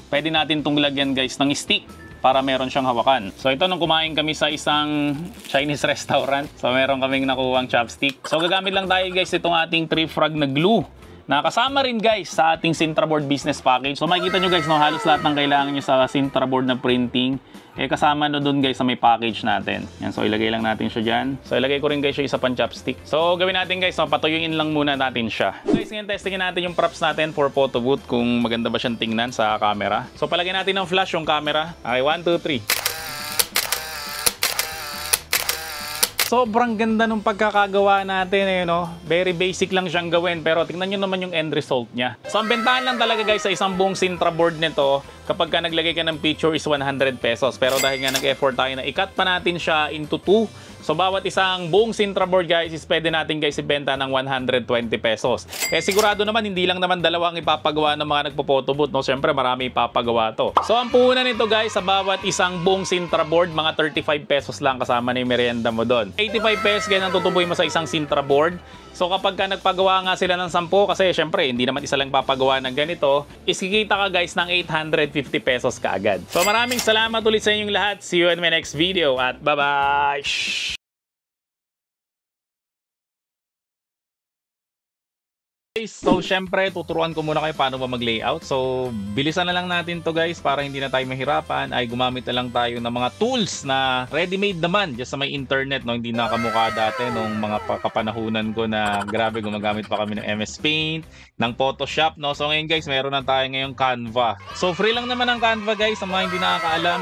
pwede natin itong lagyan guys ng stick para meron siyang hawakan. So ito nung kumain kami sa isang Chinese restaurant. So meron kaming nakuhang chopstick. So gagamit lang tayo guys itong ating 3 frag na glue. Nakasama rin guys sa ating Sintra board business package. So makikita nyo guys, no, halos lahat ng kailangan nyo sa Sintra board na printing kasama na doon guys sa may package natin. Yan, so ilagay lang natin siya dyan. So ilagay ko rin guys yung isa pang chopstick. So gawin natin guys, no, patuyuin lang muna natin siya. Guys, ngayon testingin natin yung props natin for photo booth kung maganda ba siyang tingnan sa camera. So palagay natin ng flash yung camera. Okay, 1, 2, 3. Sobrang ganda nung pagkakagawa natin no? Very basic lang siyang gawin pero tingnan nyo naman yung end result niya. So ang bentahan lang talaga guys sa isang buong Sintra board nito kapag ka naglagay ka ng picture is 100 pesos. Pero dahil nga nag-effort tayo na i-cut pa natin siya into 2. So bawat isang buong Sintra board guys is pwede natin guys ibenta ng 120 pesos. Sigurado naman hindi lang naman dalawang ipapagawa ng mga nagpo-photo booth, no? Siyempre marami ipapagawa to. So ang puhunan nito guys sa bawat isang buong Sintra board mga 35 pesos lang kasama na yung merienda mo doon. 85 pesos ganyan ang tutuboy mo sa isang Sintra board. So kapag ka nagpagawa nga sila ng 10 kasi syempre hindi naman isa lang papagawa ng ganito, is kikita ka guys ng 850 pesos kaagad. So maraming salamat ulit sa inyong lahat. See you in my next video at bye-bye! So syempre tuturuan ko muna kayo paano ba mag-layout. So bilisan na lang natin to guys para hindi na tayo mahirapan. Ay gumamit na lang tayo ng mga tools na ready-made naman just sa may internet, no? Hindi nakamukha dati nung mga kapanahunan ko na grabe gumagamit pa kami ng MS Paint, ng Photoshop, no? So ngayon guys meron na tayo ngayong Canva. So free lang naman ang Canva guys sa mga hindi nakakaalam.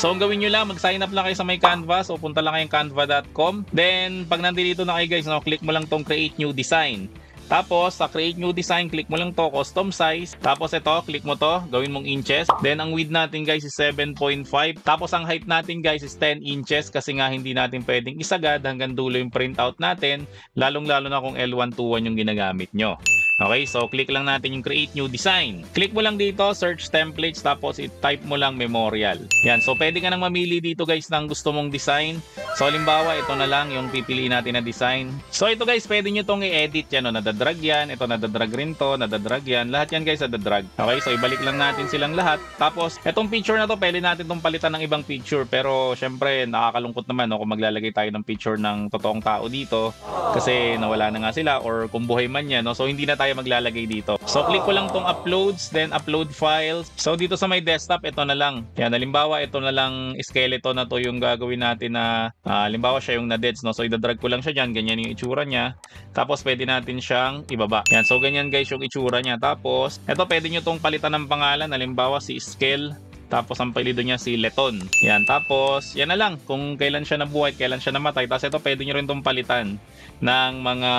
So ang gawin nyo lang, mag-sign up lang kayo sa may Canva. So punta lang kayong canva.com. Then pag nandito na kayo guys, no, click mo lang tong create new design. Tapos sa create new design, click mo lang to custom size. Tapos ito, click mo to, gawin mong inches. Then ang width natin guys is 7.5. Tapos ang height natin guys is 10 inches kasi nga hindi natin pwedeng isagad hanggang dulo yung printout natin, lalong lalo na kung L121 yung ginagamit nyo. Okay, so click lang natin yung create new design. Click mo lang dito, search templates, tapos i-type mo lang memorial. Yan, so pwede ka nang mamili dito guys ng gusto mong design. So halimbawa, ito na lang yung pipiliin natin na design. So ito guys, pwede nyo itong i-edit yan, no? Nadadrag yan, ito nadadrag rin to, nadadrag yan. Lahat yan guys nadadrag. Okay, so ibalik lang natin silang lahat. Tapos, itong picture na to, pwede natin itong palitan ng ibang picture. Pero syempre, nakakalungkot naman no? Kung maglalagay tayo ng picture ng totoong tao dito. Kasi nawala na nga sila or kung buhay man yan. No? So hindi na tayo maglalagay dito. So click ko lang tong uploads, then upload files. So dito sa my desktop, ito na lang. Yan, halimbawa ito na lang skeleton na to yung gagawin natin na halimbawa siya yung na-deads, no? So idadrag ko lang siya dyan, ganyan yung itsura niya. Tapos pwede natin siyang ibaba. Yan, so ganyan guys yung itsura niya. Tapos ito pwede nyo tong palitan ng pangalan, halimbawa si Scale. Tapos ang palido niya si Leton. Yan, tapos yan na lang kung kailan siya nabuhay, kailan siya namatay. Tapos ito pwede nyo rin itong palitan ng mga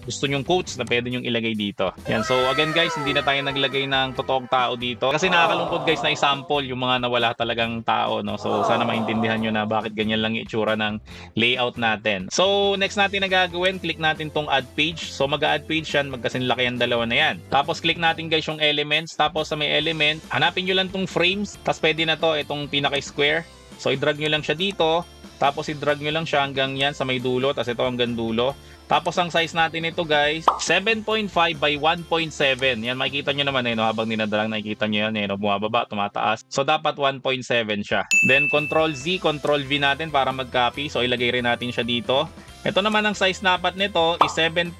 gusto nyong quotes na pwede nyong ilagay dito. Yan, so again guys, hindi na tayo naglagay ng totoong tao dito. Kasi nakakalungkot guys na i-sample yung mga nawala talagang tao, no? So sana maintindihan nyo na bakit ganyan lang yung itsura ng layout natin. So next natin na gagawin, click natin tong add page. So mag-add page yan, magkasinlaki ang dalawa na yan. Tapos click natin guys yung elements. Tapos sa may element, hanapin nyo lang tong frames. Tapos pwede na to, itong pinaka-square. So i-drag nyo lang siya dito. Tapos i-drag nyo lang siya hanggang yan sa may dulo. Tapos ito hanggang dulo. Tapos ang size natin ito guys, 7.5 by 1.7. Yan, makikita nyo naman no, habang dinadrag, nakikita nyo yan no, bumababa, tumataas. So dapat 1.7 siya. Then Ctrl Z, Ctrl V natin para mag-copy. So ilagay rin natin siya dito. Ito naman ang size dapat nito is 7.5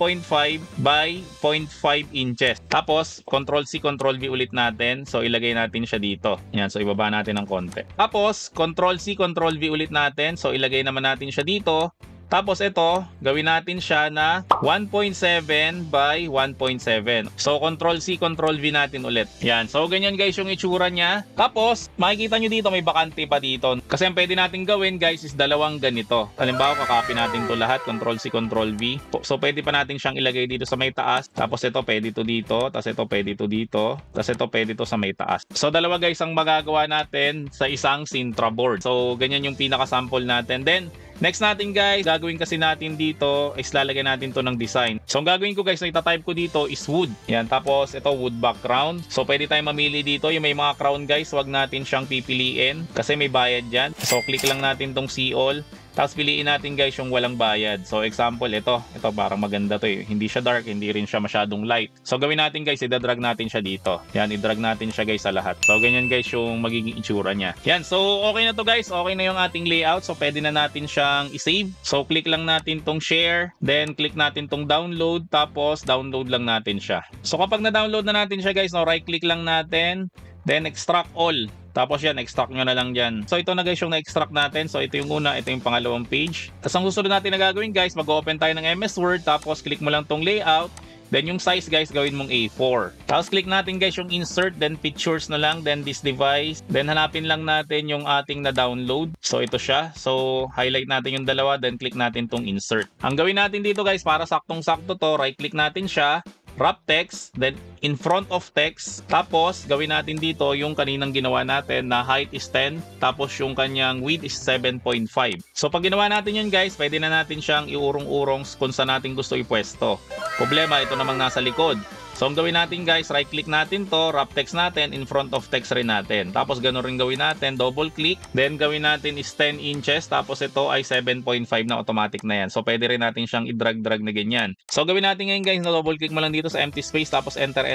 by 0.5 inches. Tapos, Ctrl-C, Ctrl-V ulit natin. So, ilagay natin siya dito. Yan, so ibaba natin ng konti. Tapos, Ctrl-C, Ctrl-V ulit natin. So, ilagay naman natin siya dito. Tapos ito, gawin natin siya na 1.7 by 1.7. So Control C, Control V natin ulit. Yan. So ganyan guys yung itsura niya. Tapos makikita nyo dito may bakante pa dito. Kasi ang pwede natin gawin guys is dalawang ganito. Halimbawa kakopy natin to lahat, Control C, Control V. So pwede pa natin siyang ilagay dito sa may taas. Tapos ito pwede to dito. Tapos ito pwede to dito. Tapos ito pwede to sa may taas. So dalawa guys ang magagawa natin sa isang Sintra board. So ganyan yung pinaka-sample natin. Then next natin guys, gagawin kasi natin dito is lalagyan natin to ng design. So ang gagawin ko guys na itatype ko dito is wood. Yan, tapos ito wood background. So pwede tayong mamili dito. Yung may mga crown guys, wag natin siyang pipiliin kasi may bayad dyan. So click lang natin tong see all. Tapos piliin natin guys yung walang bayad. So example, ito parang maganda to eh. Hindi siya dark, hindi rin siya masyadong light. So gawin natin guys, idadrag natin siya dito. Yan, idrag natin siya guys sa lahat. So ganyan guys yung magiging itsura niya. Yan, so okay na to guys. Okay na yung ating layout. So pwede na natin siyang isave. So click lang natin tong share. Then click natin tong download. Tapos download lang natin siya. So kapag na-download na natin siya guys, no, right click lang natin. Then extract all. Tapos yan, extract nyo na lang dyan. So ito na guys yung na-extract natin. So ito yung una, ito yung pangalawang page. Tapos ang susunod natin na gagawin guys, mag-open tayo ng MS Word. Tapos click mo lang tong layout. Then yung size guys, gawin mong A4. Tapos click natin guys yung insert, then pictures na lang, then this device. Then hanapin lang natin yung ating na-download. So ito siya. So highlight natin yung dalawa, then click natin tong insert. Ang gawin natin dito guys, para saktong-sakto to, right click natin siya. Wrap text, then in front of text. Tapos gawin natin dito yung kaninang ginawa natin na height is 10, tapos yung kanyang width is 7.5. So pag ginawa natin yun guys, pwede na natin siyang iurong-urong kung saan natin gusto ipwesto. Problema, ito namang nasa likod. So ang gawin natin guys, right click natin to, wrap text natin, in front of text rin natin. Tapos ganoon rin gawin natin, double click, then gawin natin is 10 inches, tapos ito ay 7.5 na automatic na yan. So pwede rin natin siyang i-drag-drag na ganyan. So gawin natin ngayon guys, na double click mo lang dito sa empty space, tapos enter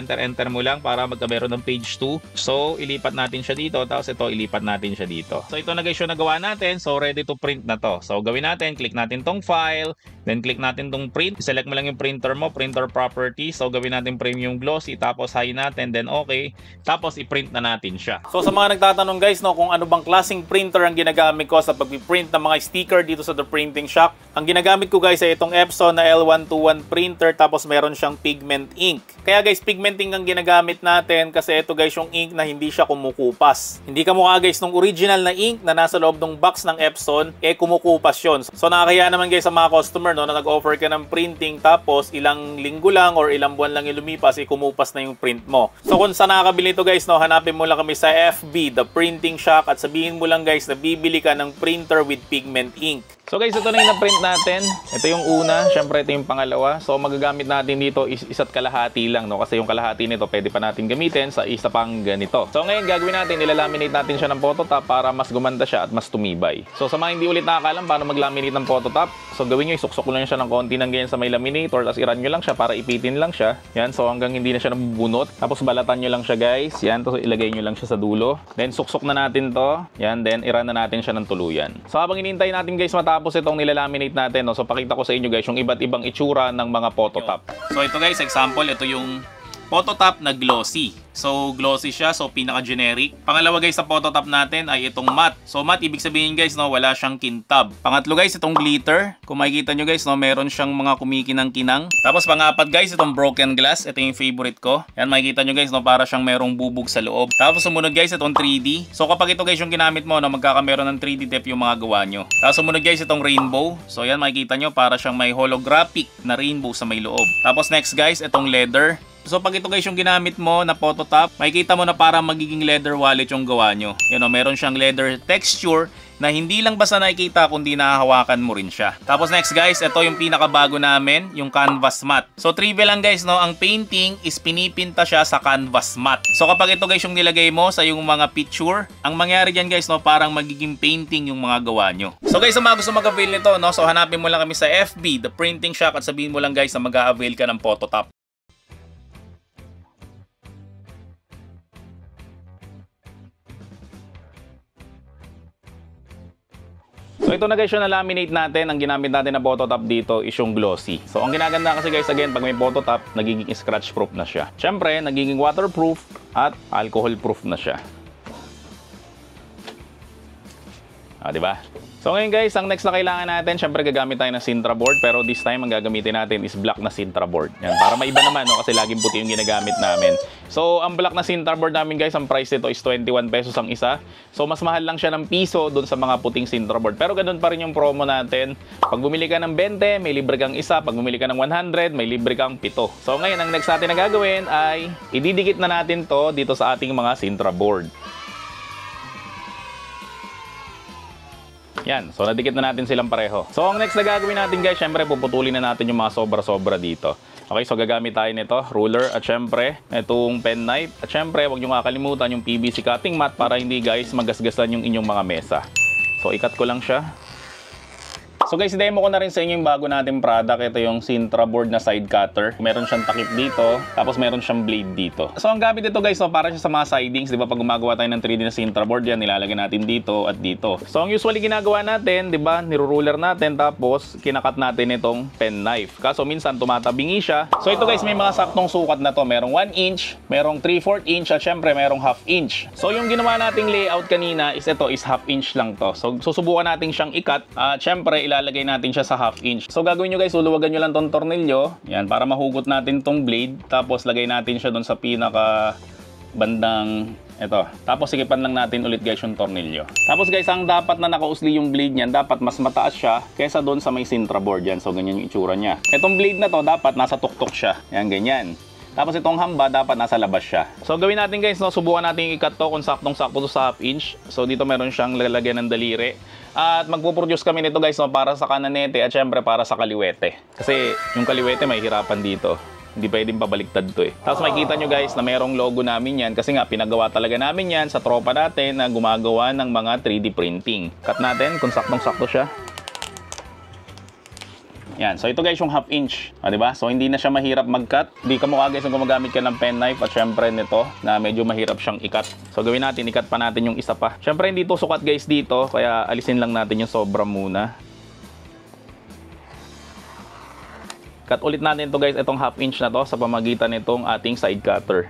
mo lang para magkameron ng page 2. So ilipat natin siya dito, tapos ito ilipat natin siya dito. So ito na guys yung nagawa natin, so ready to print na to. So gawin natin, click natin tong file, then click natin tong print, select mo lang yung printer mo, printer property. So gawin natin premium glossy, tapos high natin, then okay, tapos i-print na natin siya. So sa mga nagtatanong guys, no, kung ano bang klaseng printer ang ginagamit ko sa pag-print ng mga sticker dito sa The Printing Shop, ang ginagamit ko guys ay itong Epson na L121 printer, tapos meron siyang pigment ink. Kaya guys, pigment ink ang ginagamit natin kasi ito guys yung ink na hindi siya kumukupas. Hindi kamukha guys nung original na ink na nasa loob ng box ng Epson, kumukupas yun. So nakakaya naman guys sa mga customer, no, na nag-offer ka ng printing tapos ilang linggo lang or ilang buwan lang yung lumipas, kumupas na yung print mo. So kung saan nakakabili ito guys, no, hanapin mo lang kami sa FB, The Printing Shop, at sabihin mo lang guys na bibili ka ng printer with pigment ink. So guys, ito na yung na-print natin. Ito yung una, syempre ito yung pangalawa. So magagamit natin dito is isa't kalahati lang, no? Kasi yung kalahati nito pwede pa natin gamitin sa isa pang ganito. So ngayon gagawin natin, ilalaminate natin siya ng phototop para mas gumanda siya at mas tumibay. So sa mga hindi ulit nakakalam paano mag-laminate ng phototop, so gawin nyo, isuksok lang siya ng konti ng ganyan sa may laminator, tapos i-run nyo lang siya para ipitin lang siya. Yan, so hanggang hindi na siya nabubunot. Tapos balatan nyo lang siya guys. Yan, tapos ilagay nyo lang siya sa dulo. Then suksok na natin to. Yan, then i-run na natin siya ng tuluyan. So habang inintay natin guys matapos itong nilalaminate natin, no, so pakita ko sa inyo guys yung iba't ibang itsura ng mga phototop. So ito guys, example, ito yung phototop na glossy. So glossy siya, so pinaka-generic. Pangalawa guys sa phototop natin ay itong matte. So matte, ibig sabihin guys, no, wala siyang kintab. Pangatlo guys, itong glitter. Kung makikita nyo guys, no, meron siyang mga kumikinang-kinang. Tapos pangapat guys, itong broken glass. Ito yung favorite ko. Yan, makikita nyo guys, no, para siyang merong bubog sa loob. Tapos sumunod guys, itong 3D. So kapag ito guys yung ginamit mo, no, magkakameron ng 3D depth yung mga gawa nyo. Tapos sumunod guys, itong rainbow. So yan, makikita nyo, para siyang may holographic na rainbow sa may loob. Tapos next guys, itong leather. So pag ito guys yung ginamit mo na phototop, makikita mo na parang magiging leather wallet yung gawa nyo. Yan o, meron siyang leather texture na hindi lang basta nakikita kundi nahahawakan mo rin siya. Tapos next guys, ito yung pinakabago namin, yung canvas matte. So trivia lang guys, no, ang painting is pinipinta siya sa canvas matte. So kapag ito guys yung nilagay mo sa yung mga picture, ang mangyari dyan guys, no, parang magiging painting yung mga gawa nyo. So guys, sa mga gusto mag-avail nito, no, so hanapin mo lang kami sa FB, The Printing Shop, at sabihin mo lang guys na mag-a-avail ka ng phototop. So ito na guys yung na-laminate natin. Ang ginamit natin na phototop dito is yung glossy. So ang ginaganda kasi guys, again, pag may phototop, nagiging scratch proof na siya. Siyempre, nagiging waterproof at alcohol proof na siya. Di ba? So ngayon guys, ang next na kailangan natin, syempre gagamit tayo ng Sintra board, pero this time ang gagamitin natin is black na Sintra board. Yan, para maiba naman, no? Kasi laging puti yung ginagamit namin. So ang black na Sintra board namin guys, ang price nito is 21 pesos ang isa. So mas mahal lang siya ng piso dun sa mga puting Sintra board. Pero ganun pa rin yung promo natin. Pag bumili ka ng 20, may libre kang isa. Pag bumili ka ng 100, may libre kang 7. So ngayon, ang next natin na gagawin ay ididikit na natin to dito sa ating mga Sintra board. Yan, so nadikit na natin silang pareho. So ang next na gagawin natin guys, syempre puputulin na natin yung mga sobra-sobra dito. Okay, so gagamit tayo nito, ruler at syempre itong pen knife. At syempre, huwag nyo kakalimutan yung PVC cutting mat para hindi guys magasgasan yung inyong mga mesa. So ikat ko lang siya. So guys, demo ko na rin sa inyo yung bago nating product. Ito yung Sintra board na side cutter. Meron siyang takip dito, tapos meron siyang blade dito. So ang gamit ito guys, so para siya sa mga sidings, di ba? Pag gumagawa tayo ng 3D na Sintra board, yan nilalagay natin dito at dito. So ang usually ginagawa natin, di ba? Niruruler natin, tapos kinakat natin itong pen knife. Kaso minsan tumatabingi siya. So ito guys, may mga saktong sukat na to. Merong 1 inch, merong 3/4 inch, at syempre merong 1/2 inch. So yung ginawa nating layout kanina is ito is 1/2 inch lang to. So susubukan natin siyang ikat at syempre ilalagay natin siya sa 1/2 inch. So gagawin nyo guys, luluwagan nyo lang tong tornilyo. Yan, para mahugot natin tong blade. Tapos lagay natin siya doon sa pinaka bandang ito. Tapos sikipan lang natin ulit guys yung tornilyo. Tapos guys, ang dapat na nakausli yung blade niyan, dapat mas mataas siya kaysa doon sa may Sintra board. Yan, so ganyan yung itsura niya. Itong blade na to, dapat nasa tuktok siya. Yan, ganyan. Tapos itong hamba, dapat nasa labas siya. So gawin natin guys, no, subukan natin i-cut to kung saktong-sakto to sa 1/2 inch. So dito meron siyang lalagyan ng daliri. At magpo-produce kami nito guys, no, para sa kananete at syempre para sa kaliwete. Kasi yung kaliwete may hirapan dito. Hindi pwedeng pabaliktad to eh. Tapos makikita nyo guys na merong logo namin yan kasi nga pinagawa talaga namin yan sa tropa natin na gumagawa ng mga 3D printing. Cut natin kung saktong-sakto siya. Yan. So ito guys yung 1/2 inch. Diba? So hindi na siya mahirap mag-cut. Hindi ka mukha guys kung gumagamit ka ng pen knife at syempre nito na medyo mahirap siyang i-cut. So gawin natin, i-cut pa natin yung isa pa. Syempre hindi to sukat guys dito, kaya alisin lang natin yung sobra muna. Cut ulit natin to guys, itong 1/2 inch na to sa pamagitan nitong ating side cutter.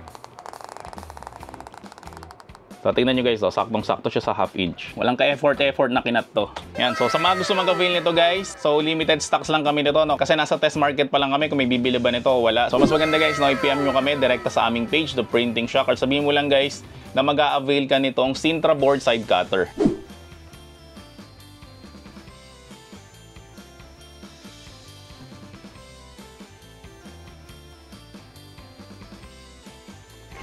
So tingnan nyo guys, saktong-sakto siya sa 1/2 inch. Walang ka-effort na kinat to. Yan, so sa mga gusto mag-avail nito guys, so limited stocks lang kami nito, no? Kasi nasa test market pa lang kami kung may bibili ba nito o wala. So mas maganda guys, no, i-PM nyo kami direkta sa aming page, The Printing Shock. Or sabihin mo lang guys na mag-a-avail ka nitong Sintra board side cutter.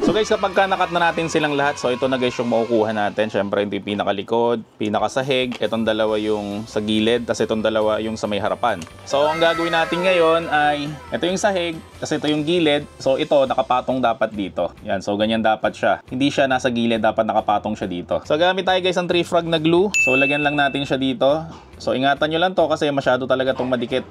So guys, kapag nakat na natin silang lahat, so ito na guys yung makukuha natin. Syempre ito yung pinakalikod, pinakasahig, itong dalawa yung sa gilid, tapos itong dalawa yung sa may harapan. So ang gagawin natin ngayon ay, ito yung sahig, tapos ito yung gilid. So ito, nakapatong dapat dito. Yan, so ganyan dapat siya. Hindi siya nasa gilid, dapat nakapatong siya dito. So gamit tayo guys ang 3 frag na glue. So lagyan lang natin siya dito. So ingatan nyo lang to kasi masyado talaga itong madikit.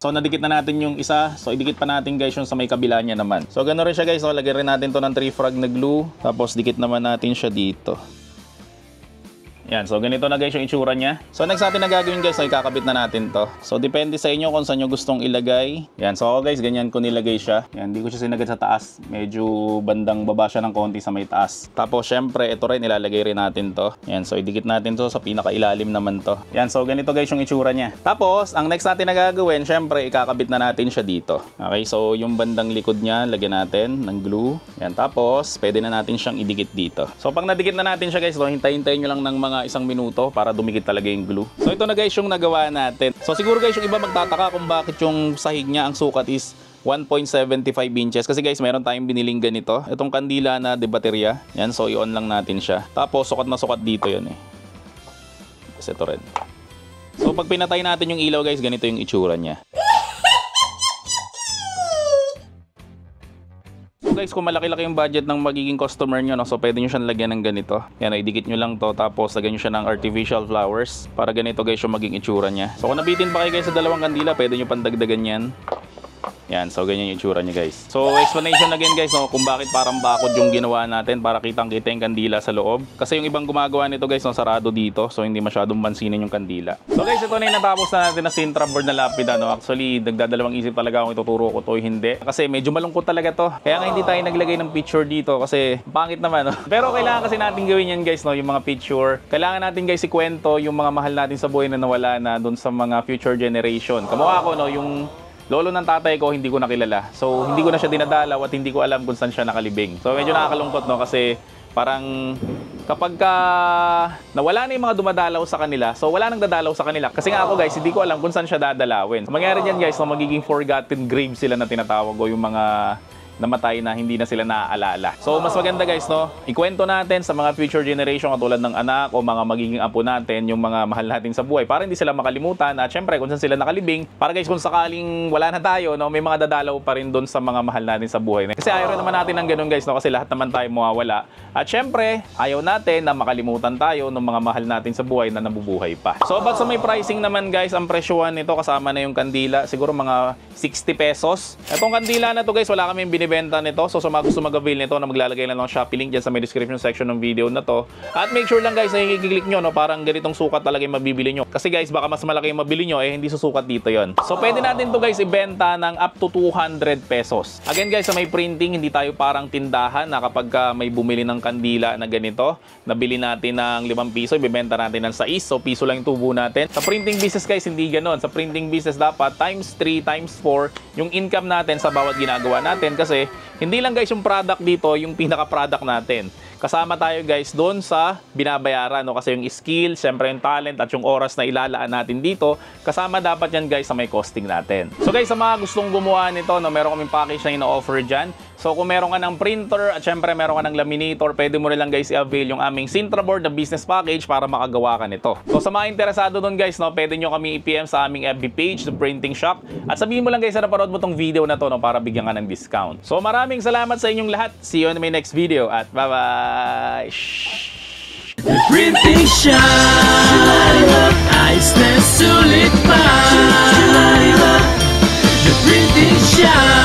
So nadikit na natin yung isa. So idikit pa natin guys yung sa may kabila niya naman. So ganoon rin siya guys. So lagyan rin natin to ng 3 frag na glue. Tapos dikit naman natin siya dito. Yan, so ganito na guys yung itsura niya. So next natin na gagawin guys, ay kakabit na natin to. So depende sa inyo kung saan nyo gustong ilagay. Yan, so ako guys, ganyan ko nilagay siya. Yan, hindi ko siya sinagad sa taas. Medyo bandang baba siya ng konti sa may taas. Tapos syempre, ito rin, ilalagay rin natin to. Yan, so idikit natin to sa pinakailalim naman to. Yan, so ganito guys yung itsura niya. Tapos, ang next natin na gagawin, syempre, ikakabit na natin siya dito. Okay, so yung bandang likod niya, lagyan natin ng glue. Yan, tapos, pwede na natin siyang idikit dito. So pag nadikit na natin siya guys, so hintayin nyo lang ng mga isang minuto para dumikit talaga yung glue. So ito na guys yung nagawa natin. So siguro guys yung iba magtataka kung bakit yung sahig niya ang sukat is 1.75 inches. Kasi guys meron tayong biniling ganito. Itong kandila na de baterya. Yan, so i-on lang natin siya. Tapos sukat na sukat dito yan eh. Kasi ito rin. So pag pinatay natin yung ilaw guys, ganito yung itsura niya. So guys, kung malaki-laki yung budget ng magiging customer nyo, no, so pwede nyo siyang lagyan ng ganito. Yan, idikit nyo lang to, tapos lagyan nyo siya ng artificial flowers para ganito guys yung maging itsura niya. So kung nabitin pa kayo guys sa dalawang kandila, pwede nyo pandagdagan yan. Yan, so ganyan yung itsura niya guys. So explanation again guys, no, kung bakit parang bakod yung ginawa natin para kitang-kita yung kandila sa loob. Kasi yung ibang gumagawa nito guys, no, sarado dito, so hindi masyadong pansinin yung kandila. So guys, ito na yung natapos na natin na Sintra board na lapida, no. Actually, nagdadalawang isip talaga kung ituturo ko to hindi. Kasi medyo malungkot talaga to. Kaya nga hindi tayo naglagay ng picture dito kasi pangit naman, no. Pero kailangan kasi natin gawin yan guys, no, yung mga picture. Kailangan natin guys ikwento yung mga mahal natin sa buhay na nawala na doon sa mga future generation. Kamukha ko, no, yung lolo ng tatay ko, hindi ko nakilala. So, hindi ko na siya dinadalaw at hindi ko alam kung saan siya nakalibing. So, medyo nakakalungkot, no? Kasi parang kapag nawala na yung mga dumadalaw sa kanila, so wala nang dadalaw sa kanila. Kasi nga ako guys, hindi ko alam kung saan siya dadalawin. So, mangyari dyan guys, no, magiging forgotten grave sila na tinatawag ko, yung mga namatay na hindi na sila naaalala. So, mas maganda guys, no, ikwento natin sa mga future generation katulad ng anak o mga magiging apo natin yung mga mahal natin sa buhay para hindi sila makalimutan at syempre kung saan sila nakalibing para guys kung sakaling wala na tayo, no, may mga dadalaw pa rin doon sa mga mahal natin sa buhay. Kasi ayaw rin naman natin ng ganun guys, no, kasi lahat naman tayo mawawala. At syempre, ayaw natin na makalimutan tayo ng mga mahal natin sa buhay na nabubuhay pa. So, about sa may pricing naman guys, ang presyohan nito kasama na yung kandila, siguro mga 60 pesos. Itong kandila na to guys, wala kaming binibenta nito. So, sa mga gusto mag-avail nito, na maglalagay lang ng Shopee link dyan sa may description section ng video na to. At make sure lang guys na i-click nyo, no, parang ganitong sukat talaga yung mabibili nyo. Kasi guys, baka mas malaki yung mabili nyo, hindi susukat dito yon. So, pwede natin to guys ibenta ng up to 200 pesos. Again guys, sa may printing, hindi tayo parang tindahan na kapag may bumili ng kandila na ganito, nabili natin ng 5 piso, ibebenta natin ng 6. So, piso lang yung tubo natin. Sa printing business guys, hindi ganon. Sa printing business dapat times 3, times 4 yung income natin sa bawat ginagawa natin kasi hindi lang guys yung product dito, yung pinaka-product natin. Kasama tayo guys doon sa binabayaran, no? Kasi yung skill, syempre yung talent at yung oras na ilalaan natin dito, kasama dapat yan guys sa may costing natin. So guys, sa mga gustong gumawa nito, no, meron kaming package na ino-offer dyan. So kung meron ka ng printer at syempre meron ka ng laminator, pwede mo rin lang guys i-avail yung aming Sintra board na business package para makagawa ka nito. So sa mga interesado doon guys, no, pwede nyo kami i-PM sa aming FB page, The Printing Shop. At sabihin mo lang guys na napanood mo tong video na to, no, para bigyan ka ng discount. So maraming salamat sa inyong lahat. See you in my next video at bye-bye! The Printing Shop, ayos na sulit pa. The Printing Shop.